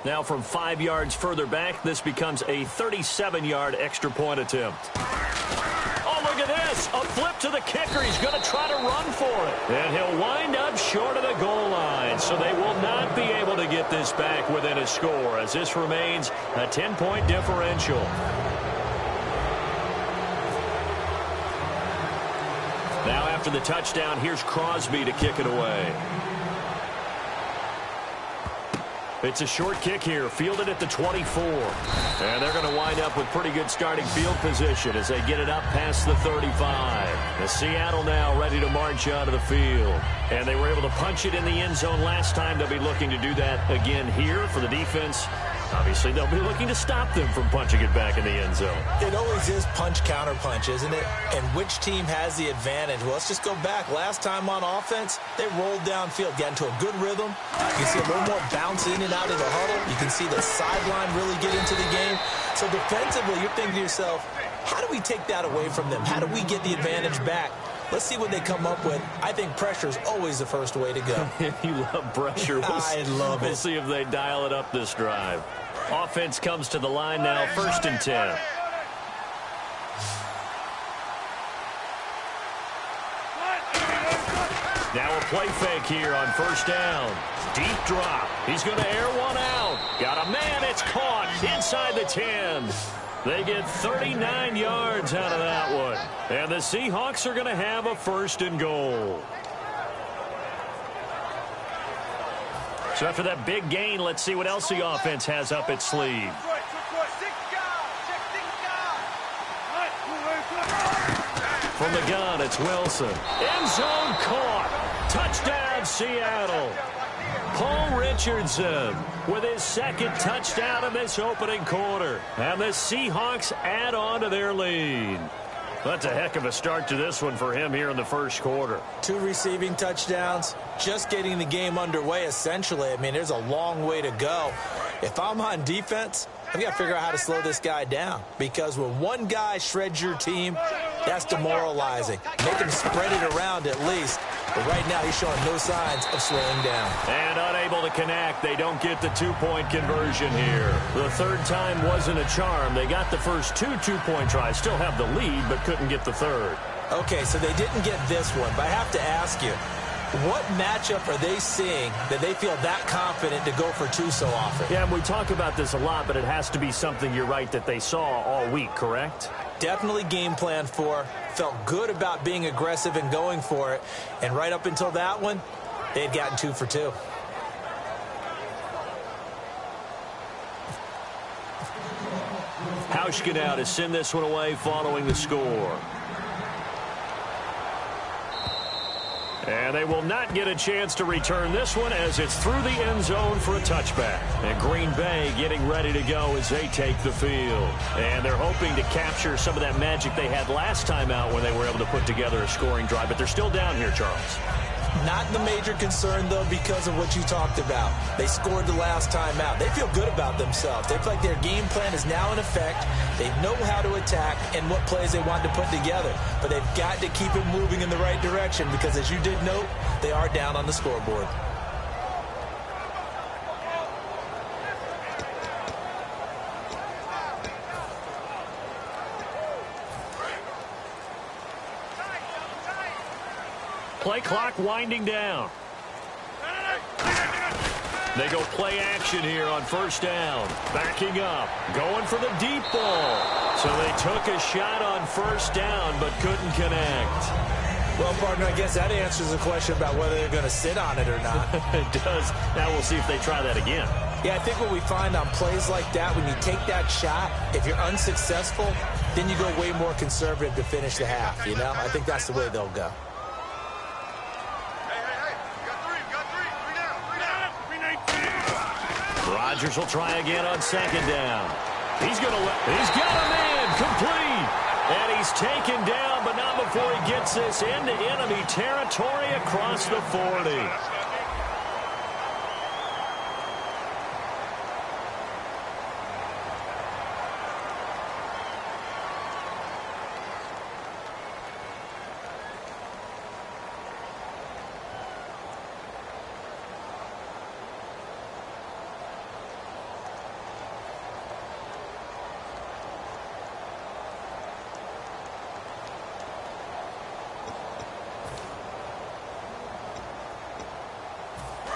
Now from 5 yards further back, this becomes a 37-yard extra point attempt. Oh, look at this. A flip to the kicker. He's going to try to run for it. And he'll wind up short of the goal line. So they will not be able to get this back within a score, as this remains a 10-point differential. Now after the touchdown, here's Crosby to kick it away. It's a short kick here, fielded at the 24. And they're going to wind up with pretty good starting field position as they get it up past the 35. The Seattle now ready to march out of the field. And they were able to punch it in the end zone last time. They'll be looking to do that again here for the defense. Obviously, they'll be looking to stop them from punching it back in the end zone. It always is punch-counter-punch, isn't it? And which team has the advantage? Well, let's just go back. Last time on offense, they rolled downfield, got into a good rhythm. You can see a little more bounce in and out of the huddle. You can see the sideline really get into the game. So defensively, you're thinking to yourself, how do we take that away from them? How do we get the advantage back? Let's see what they come up with. I think pressure is always the first way to go. You love pressure. I love it. We'll see if they dial it up this drive. Offense comes to the line now, 1st and 10. Now a play fake here on first down. Deep drop. He's going to air one out. Got a man. It's caught inside the 10. They get 39 yards out of that one. And the Seahawks are going to have a 1st and goal. So after that big gain, let's see what else the offense has up its sleeve. From the gun, it's Wilson. End zone caught. Touchdown, Seattle. Paul Richardson with his 2nd touchdown of this opening quarter. And the Seahawks add on to their lead. That's a heck of a start to this one for him here in the 1st quarter. 2 receiving touchdowns, just getting the game underway essentially. I mean, there's a long way to go. If I'm on defense, I've got to figure out how to slow this guy down, because when one guy shreds your team, that's demoralizing. Make him spread it around at least. But right now, he's showing no signs of slowing down. And unable to connect. They don't get the 2-point conversion here. The 3rd time wasn't a charm. They got the first 2 2-point tries. Still have the lead, but couldn't get the 3rd. Okay, so they didn't get this one. But I have to ask you, What matchup are they seeing that they feel that confident to go for two so often? Yeah, and we talk about this a lot, but it has to be something, you're right, that they saw all week, correct? Definitely game plan for, felt good about being aggressive and going for it, and right up until that one, they had gotten 2 for 2. Hauschka now to send this one away following the score. And they will not get a chance to return this one as it's through the end zone for a touchback. And Green Bay getting ready to go as they take the field. And they're hoping to capture some of that magic they had last time out when they were able to put together a scoring drive. But they're still down here, Charles. Not the major concern, though, because of what you talked about. They scored the last time out. They feel good about themselves. They feel like their game plan is now in effect. They know how to attack and what plays they want to put together. But they've got to keep it moving in the right direction because, as you did note, they are down on the scoreboard. Play clock winding down. They go play action here on first down. Backing up. Going for the deep ball. So they took a shot on first down but couldn't connect. Well, partner, I guess that answers the question about whether they're going to sit on it or not. It does. Now we'll see if they try that again. Yeah, I think what we find on plays like that, when you take that shot, if you're unsuccessful, then you go way more conservative to finish the half, you know? I think that's the way they'll go. Rodgers will try again on second down. He's got a man complete. And he's taken down, but not before he gets this into enemy territory across the 40.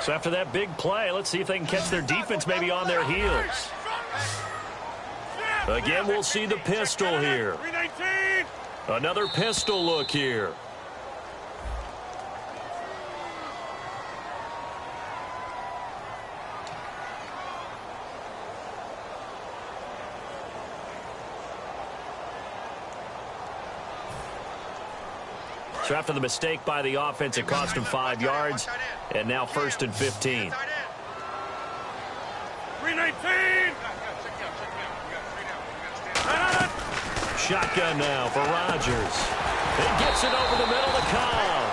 So after that big play, let's see if they can catch their defense maybe on their heels. Again, we'll see the pistol here. Another pistol look here. So after the mistake by the offense, it cost him 5 yards. And now 1st and 15. 319. Shotgun now for Rodgers. He gets it over the middle to Cobb.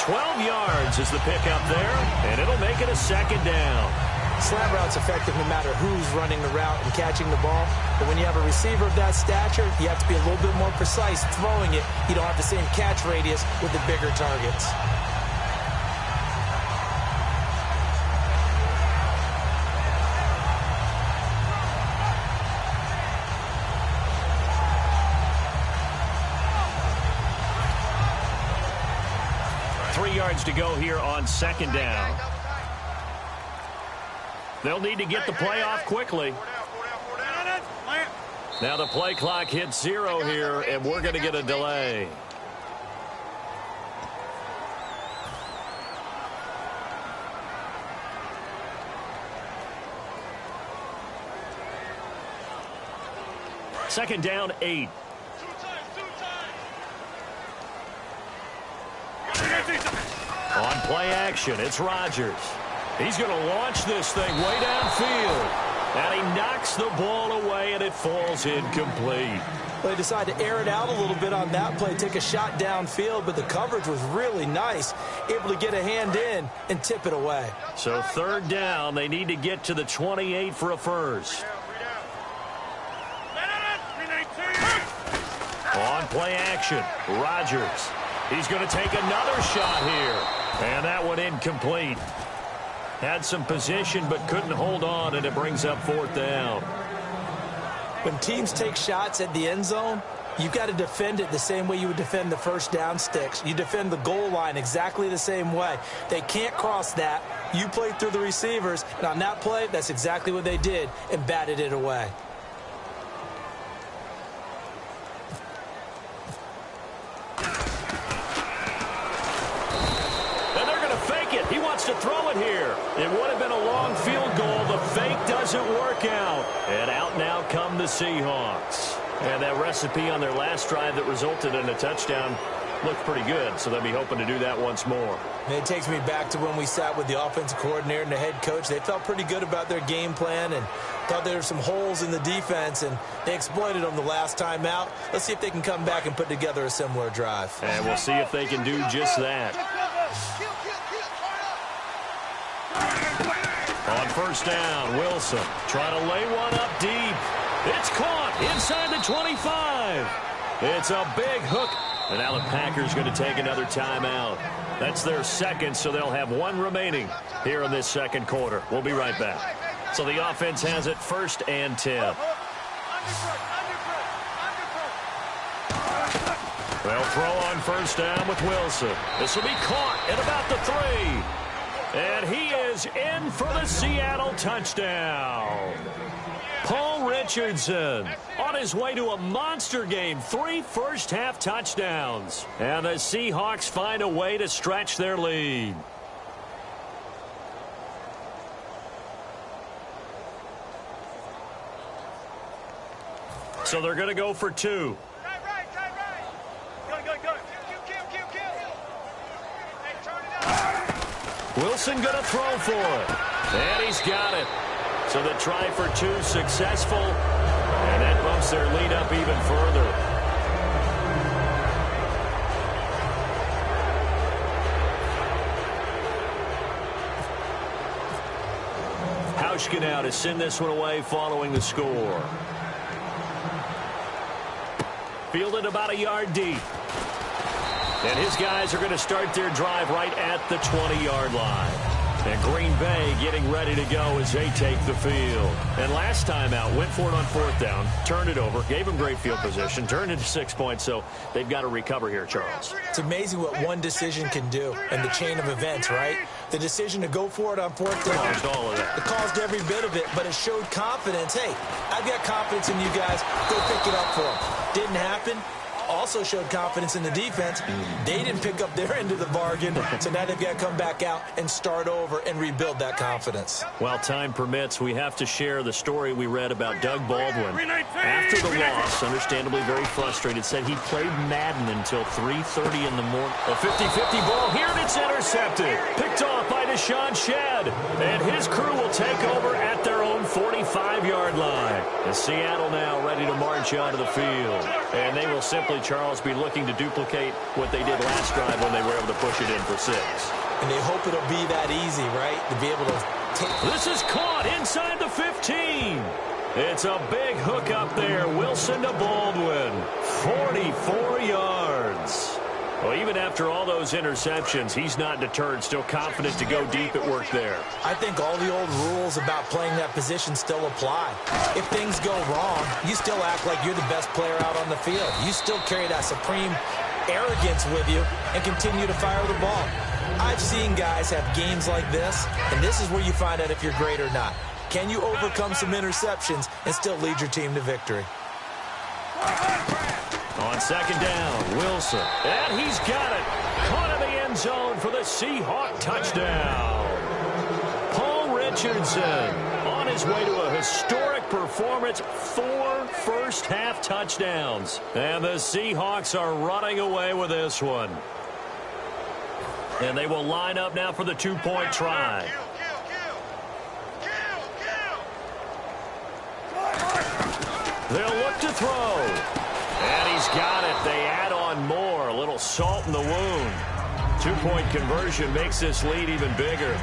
12 yards is the pickup there, and it'll make it a 2nd down. Slant route's effective no matter who's running the route and catching the ball. But when you have a receiver of that stature, you have to be a little bit more precise throwing it. You don't have the same catch radius with the bigger targets. To go here on 2nd down. They'll need to get the play off quickly. Now the play clock hits 0 here, and we're going to get a delay. Second down, 8. On play action, it's Rodgers. He's going to launch this thing way downfield. And he knocks the ball away, and it falls incomplete. Well, they decided to air it out a little bit on that play, take a shot downfield, but the coverage was really nice. Able to get a hand in and tip it away. So 3rd down, they need to get to the 28 for a first. On play action, Rodgers. He's going to take another shot here. And that one incomplete. Had some position but couldn't hold on, and it brings up 4th down. When teams take shots at the end zone, You've got to defend it the same way you would defend the first down sticks. You defend the goal line exactly the same way. They can't cross that. You play through the receivers. And on that play, that's exactly what they did and batted it away. And they're going to fake it. He wants to throw it here. It would have been a long field goal. The fake doesn't work out. And out now come the Seahawks. And that recipe on their last drive that resulted in a touchdown looked pretty good, so they'll be hoping to do that once more. And it takes me back to when we sat with the offensive coordinator and the head coach. They felt pretty good about their game plan and thought there were some holes in the defense, and they exploited them the last time out. Let's see if they can come back and put together a similar drive. And we'll see if they can do just that. On first down, Wilson trying to lay one up deep. It's caught inside the 25. It's a big hook. And now the Packers going to take another timeout. That's their second, so they'll have one remaining here in this second quarter. We'll be right back. So the offense has it 1st and 10. They'll throw on first down with Wilson. This will be caught at about the 3. And he is in for the Seattle touchdown. Paul Richardson on his way to a monster game. 3 first-half touchdowns. And the Seahawks find a way to stretch their lead. So they're going to go for 2. Right. Go. Kill. Hey, turn it up. Wilson going to throw for it. And he's got it. So the try for 2 successful, and that bumps their lead up even further. Hauschka now to send this one away following the score. Fielded about a yard deep. And his guys are going to start their drive right at the 20-yard line. And Green Bay getting ready to go as they take the field. And last time out, went for it on 4th down, turned it over, gave them great field position, turned into 6 points, so they've got to recover here, Charles. It's amazing what one decision can do in the chain of events, right? The decision to go for it on 4th down. Caused all of that. It caused every bit of it, but it showed confidence. Hey, I've got confidence in you guys. Go pick it up for them. Didn't happen. Also showed confidence in the defense. They didn't pick up their end of the bargain, so now they've got to come back out and start over and rebuild that confidence. While time permits, we have to share the story we read about Doug Baldwin. After the loss, understandably very frustrated, said he played Madden until 3:30 in the morning. A 50-50 ball here, and it's intercepted. Picked off by Deshaun Shedd. And his crew will take over at their own 45-yard line. And Seattle now ready to march onto the field. And they will simply, Charles, be looking to duplicate what they did last drive when they were able to push it in for 6. And they hope it'll be that easy, right? To be able to take. This is caught inside the 15. It's a big hook up there. Wilson to Baldwin. 44 yards. Well, even after all those interceptions, he's not deterred, still confident to go deep at work there. I think all the old rules about playing that position still apply. If things go wrong, you still act like you're the best player out on the field. You still carry that supreme arrogance with you and continue to fire the ball. I've seen guys have games like this, and this is where you find out if you're great or not. Can you overcome some interceptions and still lead your team to victory? On second down, Wilson. And he's got it. Caught in the end zone for the Seahawk touchdown. Paul Richardson on his way to a historic performance. 4 first-half touchdowns. And the Seahawks are running away with this one. And they will line up now for the 2-point try. They'll look to throw. And he's got it. They add on more. A little salt in the wound. 2-point conversion makes this lead even bigger.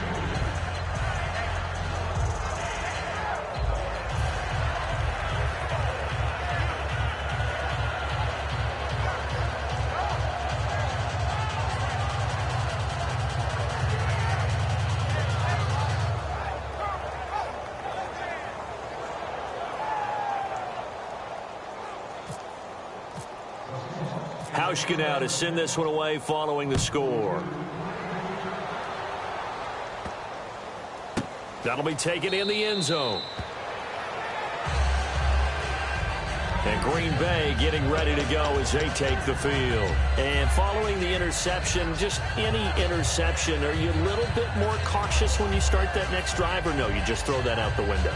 Hauschka now to send this one away following the score. That'll be taken in the end zone. And Green Bay getting ready to go as they take the field. And following the interception, just any interception, are you a little bit more cautious when you start that next drive, or no, you just throw that out the window?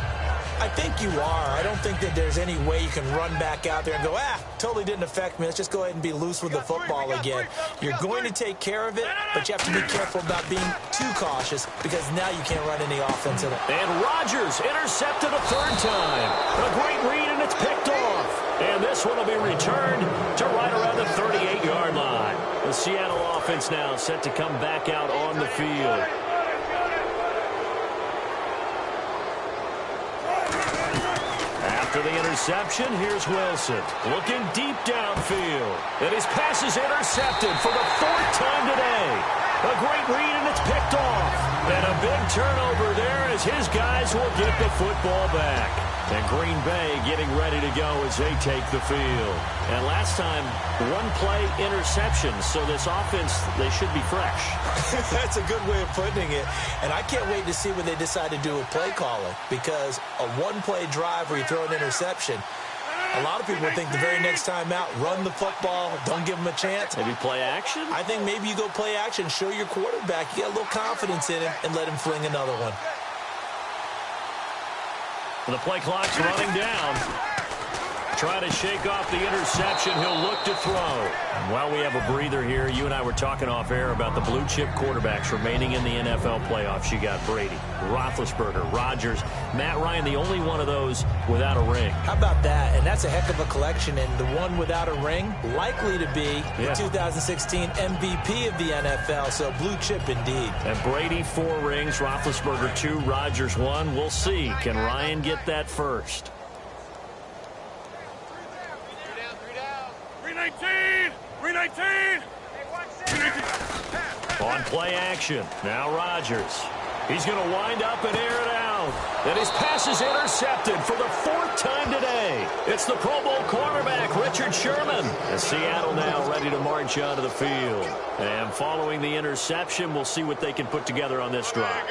I think you are. I don't think that there's any way you can run back out there and go, totally didn't affect me. Let's just go ahead and be loose with the football again. You're going to take care of it, but you have to be careful about being too cautious because now you can't run any offense at all. And Rodgers intercepted a third time. A great read, and it's picked off. And this one will be returned to right around the 38-yard line. The Seattle offense now set to come back out on the field. After the interception, here's Wilson looking deep downfield. And his pass is intercepted for the fourth time today. A great read, and it's picked off. And a big turnover there as his guys will get the football back. And Green Bay getting ready to go as they take the field. And last time, one-play interception, so this offense, they should be fresh. That's a good way of putting it. And I can't wait to see when they decide to do a play calling, because a one-play drive where you throw an interception, a lot of people think the very next time out, run the football, don't give them a chance. Maybe play action? I think maybe you go play action, show your quarterback, you get a little confidence in him, and let him fling another one. The play clock's running down. Trying to shake off the interception. He'll look to throw. And while we have a breather here, you and I were talking off air about the blue-chip quarterbacks remaining in the NFL playoffs. You got Brady, Roethlisberger, Rodgers, Matt Ryan, the only one of those without a ring. How about that? And that's a heck of a collection. And the one without a ring, likely to be the 2016 MVP of the NFL. So blue chip indeed. And Brady 4 rings, Roethlisberger 2, Rodgers 1. We'll see. Can Ryan get that first? 319! On play action. Now Rodgers. He's going to wind up and air it out. And his pass is intercepted for the fourth time today. It's the Pro Bowl quarterback, Richard Sherman. And Seattle now ready to march onto the field. And following the interception, we'll see what they can put together on this drive.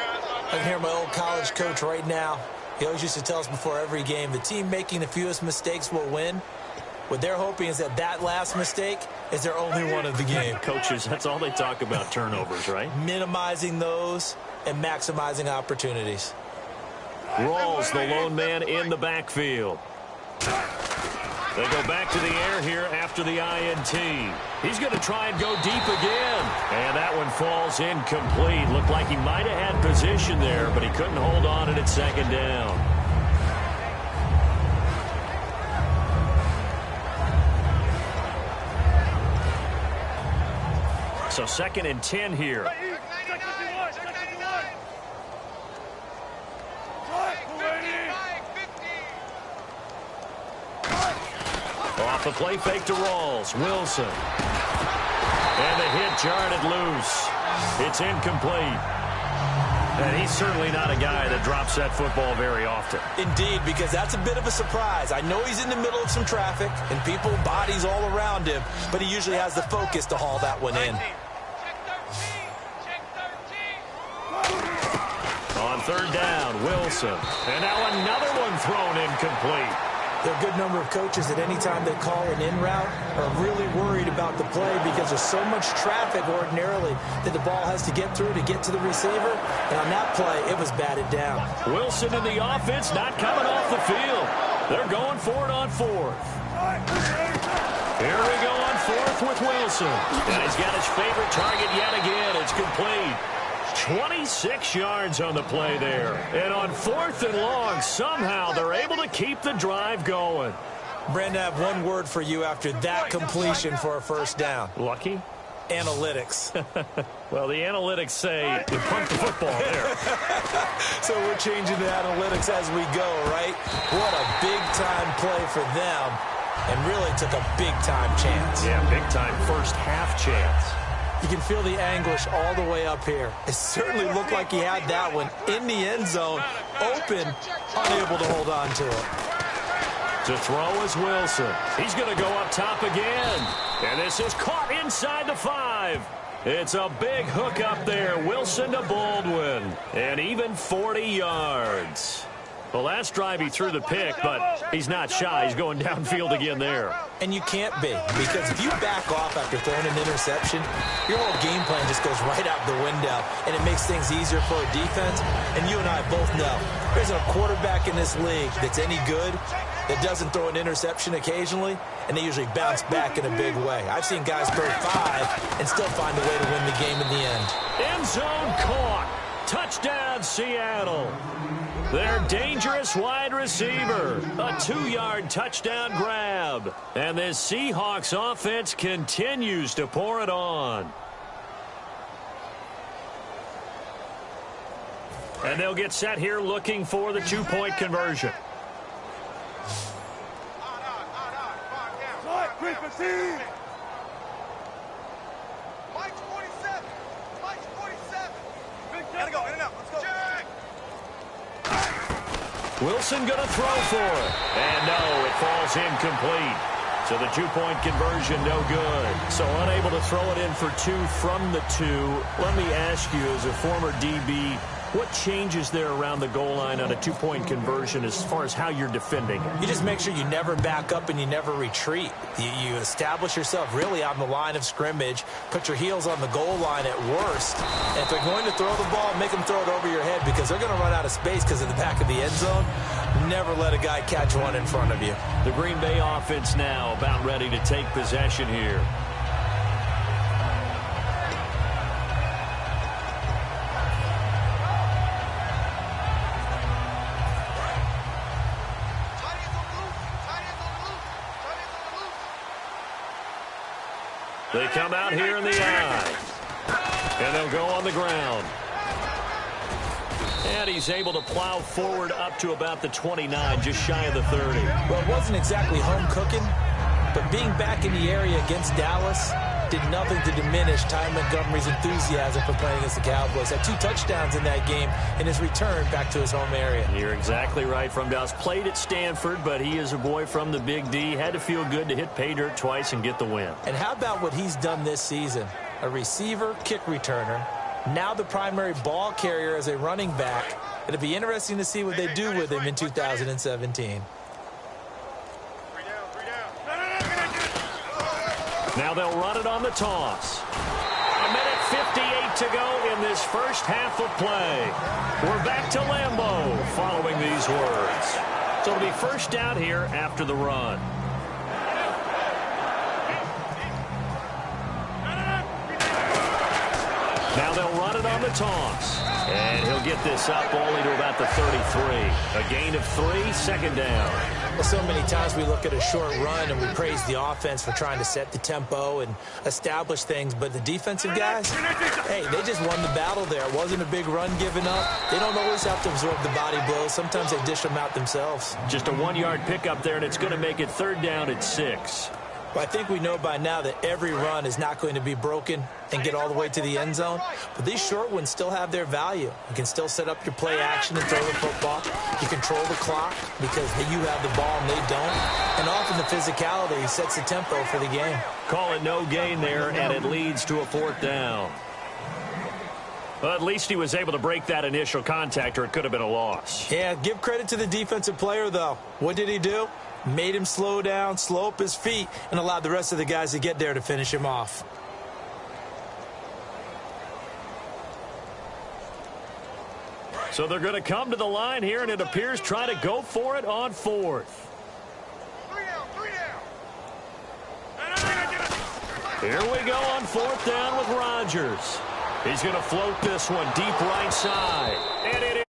I can hear my old college coach right now. He always used to tell us before every game, the team making the fewest mistakes will win. What they're hoping is that last mistake is their only one of the game. Coaches, that's all they talk about, turnovers, right? Minimizing those and maximizing opportunities. Rawls, the lone man in the backfield. They go back to the air here after the INT. He's going to try and go deep again. And that one falls incomplete. Looked like he might have had position there, but he couldn't hold on at second down. So 2nd and 10 here. Off the play fake to Rawls. Wilson. And the hit jarred it loose. It's incomplete. And he's certainly not a guy that drops that football very often. Indeed, because that's a bit of a surprise. I know he's in the middle of some traffic and people, bodies all around him, but he usually has the focus to haul that one in. On 3rd down, Wilson. And now another one thrown incomplete. There are a good number of coaches that any time they call an in route are really worried about the play because there's so much traffic ordinarily that the ball has to get through to get to the receiver. And on that play, it was batted down. Wilson in the offense not coming off the field. They're going for it on 4th. Here we go on 4th with Wilson. And he's got his favorite target yet again. It's complete. 26 yards on the play there. And on 4th and long, somehow they're able to keep the drive going. Brandon, I have one word for you after that completion for a first down. Lucky? Analytics. Well, the analytics say you punt the football there. So we're changing the analytics as we go, right? What a big-time play for them. And really took a big-time chance. Yeah, big-time first half chance. You can feel the anguish all the way up here. It certainly looked like he had that one in the end zone, open, unable to hold on to it. To throw is Wilson. He's going to go up top again. And this is caught inside the 5. It's a big hook up there. Wilson to Baldwin. And even 40 yards. The last drive he threw the pick, but he's not shy. He's going downfield again there. And you can't be, because if you back off after throwing an interception, your whole game plan just goes right out the window, and it makes things easier for a defense. And you and I both know there's a quarterback in this league that's any good that doesn't throw an interception occasionally, and they usually bounce back in a big way. I've seen guys throw 5 and still find a way to win the game in the end. End zone caught. Touchdown, Seattle. Their dangerous wide receiver. A 2-yard touchdown grab. And this Seahawks offense continues to pour it on. And they'll get set here looking for the 2-point conversion. Mike's 47. Mike's 47. Gotta go. In and out. Let's go. Wilson going to throw for it. And no, it falls incomplete. So the 2-point conversion, no good. So unable to throw it in for 2 from the 2. Let me ask you, as a former DB, what changes there around the goal line on a 2-point conversion as far as how you're defending it? You just make sure you never back up and you never retreat. You establish yourself really on the line of scrimmage, put your heels on the goal line at worst. And if they're going to throw the ball, make them throw it over your head, because they're going to run out of space because of the back of the end zone. Never let a guy catch one in front of you. The Green Bay offense now about ready to take possession here. They come out here in the eye. And they'll go on the ground. And he's able to plow forward up to about the 29, just shy of the 30. Well, it wasn't exactly home cooking, but being back in the area against Dallas did nothing to diminish Ty Montgomery's enthusiasm for playing against the Cowboys. Had 2 touchdowns in that game in his return back to his home area. You're exactly right from Dallas. Played at Stanford, but he is a boy from the Big D. Had to feel good to hit pay dirt twice and get the win. And how about what he's done this season? A receiver, kick returner, now the primary ball carrier as a running back. It'll be interesting to see what they do with him in 2017. Now they'll run it on the toss. 1:58 to go in this first half of play. We're back to Lambeau following these words. So it'll be first down here after the run. Now they'll run it on the toss. And he'll get this up only to about the 33. A gain of 3, second down. Well, so many times we look at a short run and we praise the offense for trying to set the tempo and establish things, but the defensive guys, hey, they just won the battle there. It wasn't a big run given up. They don't always have to absorb the body blows. Sometimes they dish them out themselves. Just a 1-yard pickup there, and it's going to make it third down at 6. Well, I think we know by now that every run is not going to be broken and get all the way to the end zone. But these short ones still have their value. You can still set up your play action and throw the football. You control the clock because you have the ball and they don't. And often the physicality sets the tempo for the game. Call it no gain there, and it leads to a 4th down. Well, at least he was able to break that initial contact, or it could have been a loss. Yeah, give credit to the defensive player, though. What did he do? Made him slow down, slow up his feet, and allowed the rest of the guys to get there to finish him off. So they're going to come to the line here, and it appears try to go for it on 4th. 3 down. Here we go on 4th down with Rodgers. He's going to float this one deep right side. And it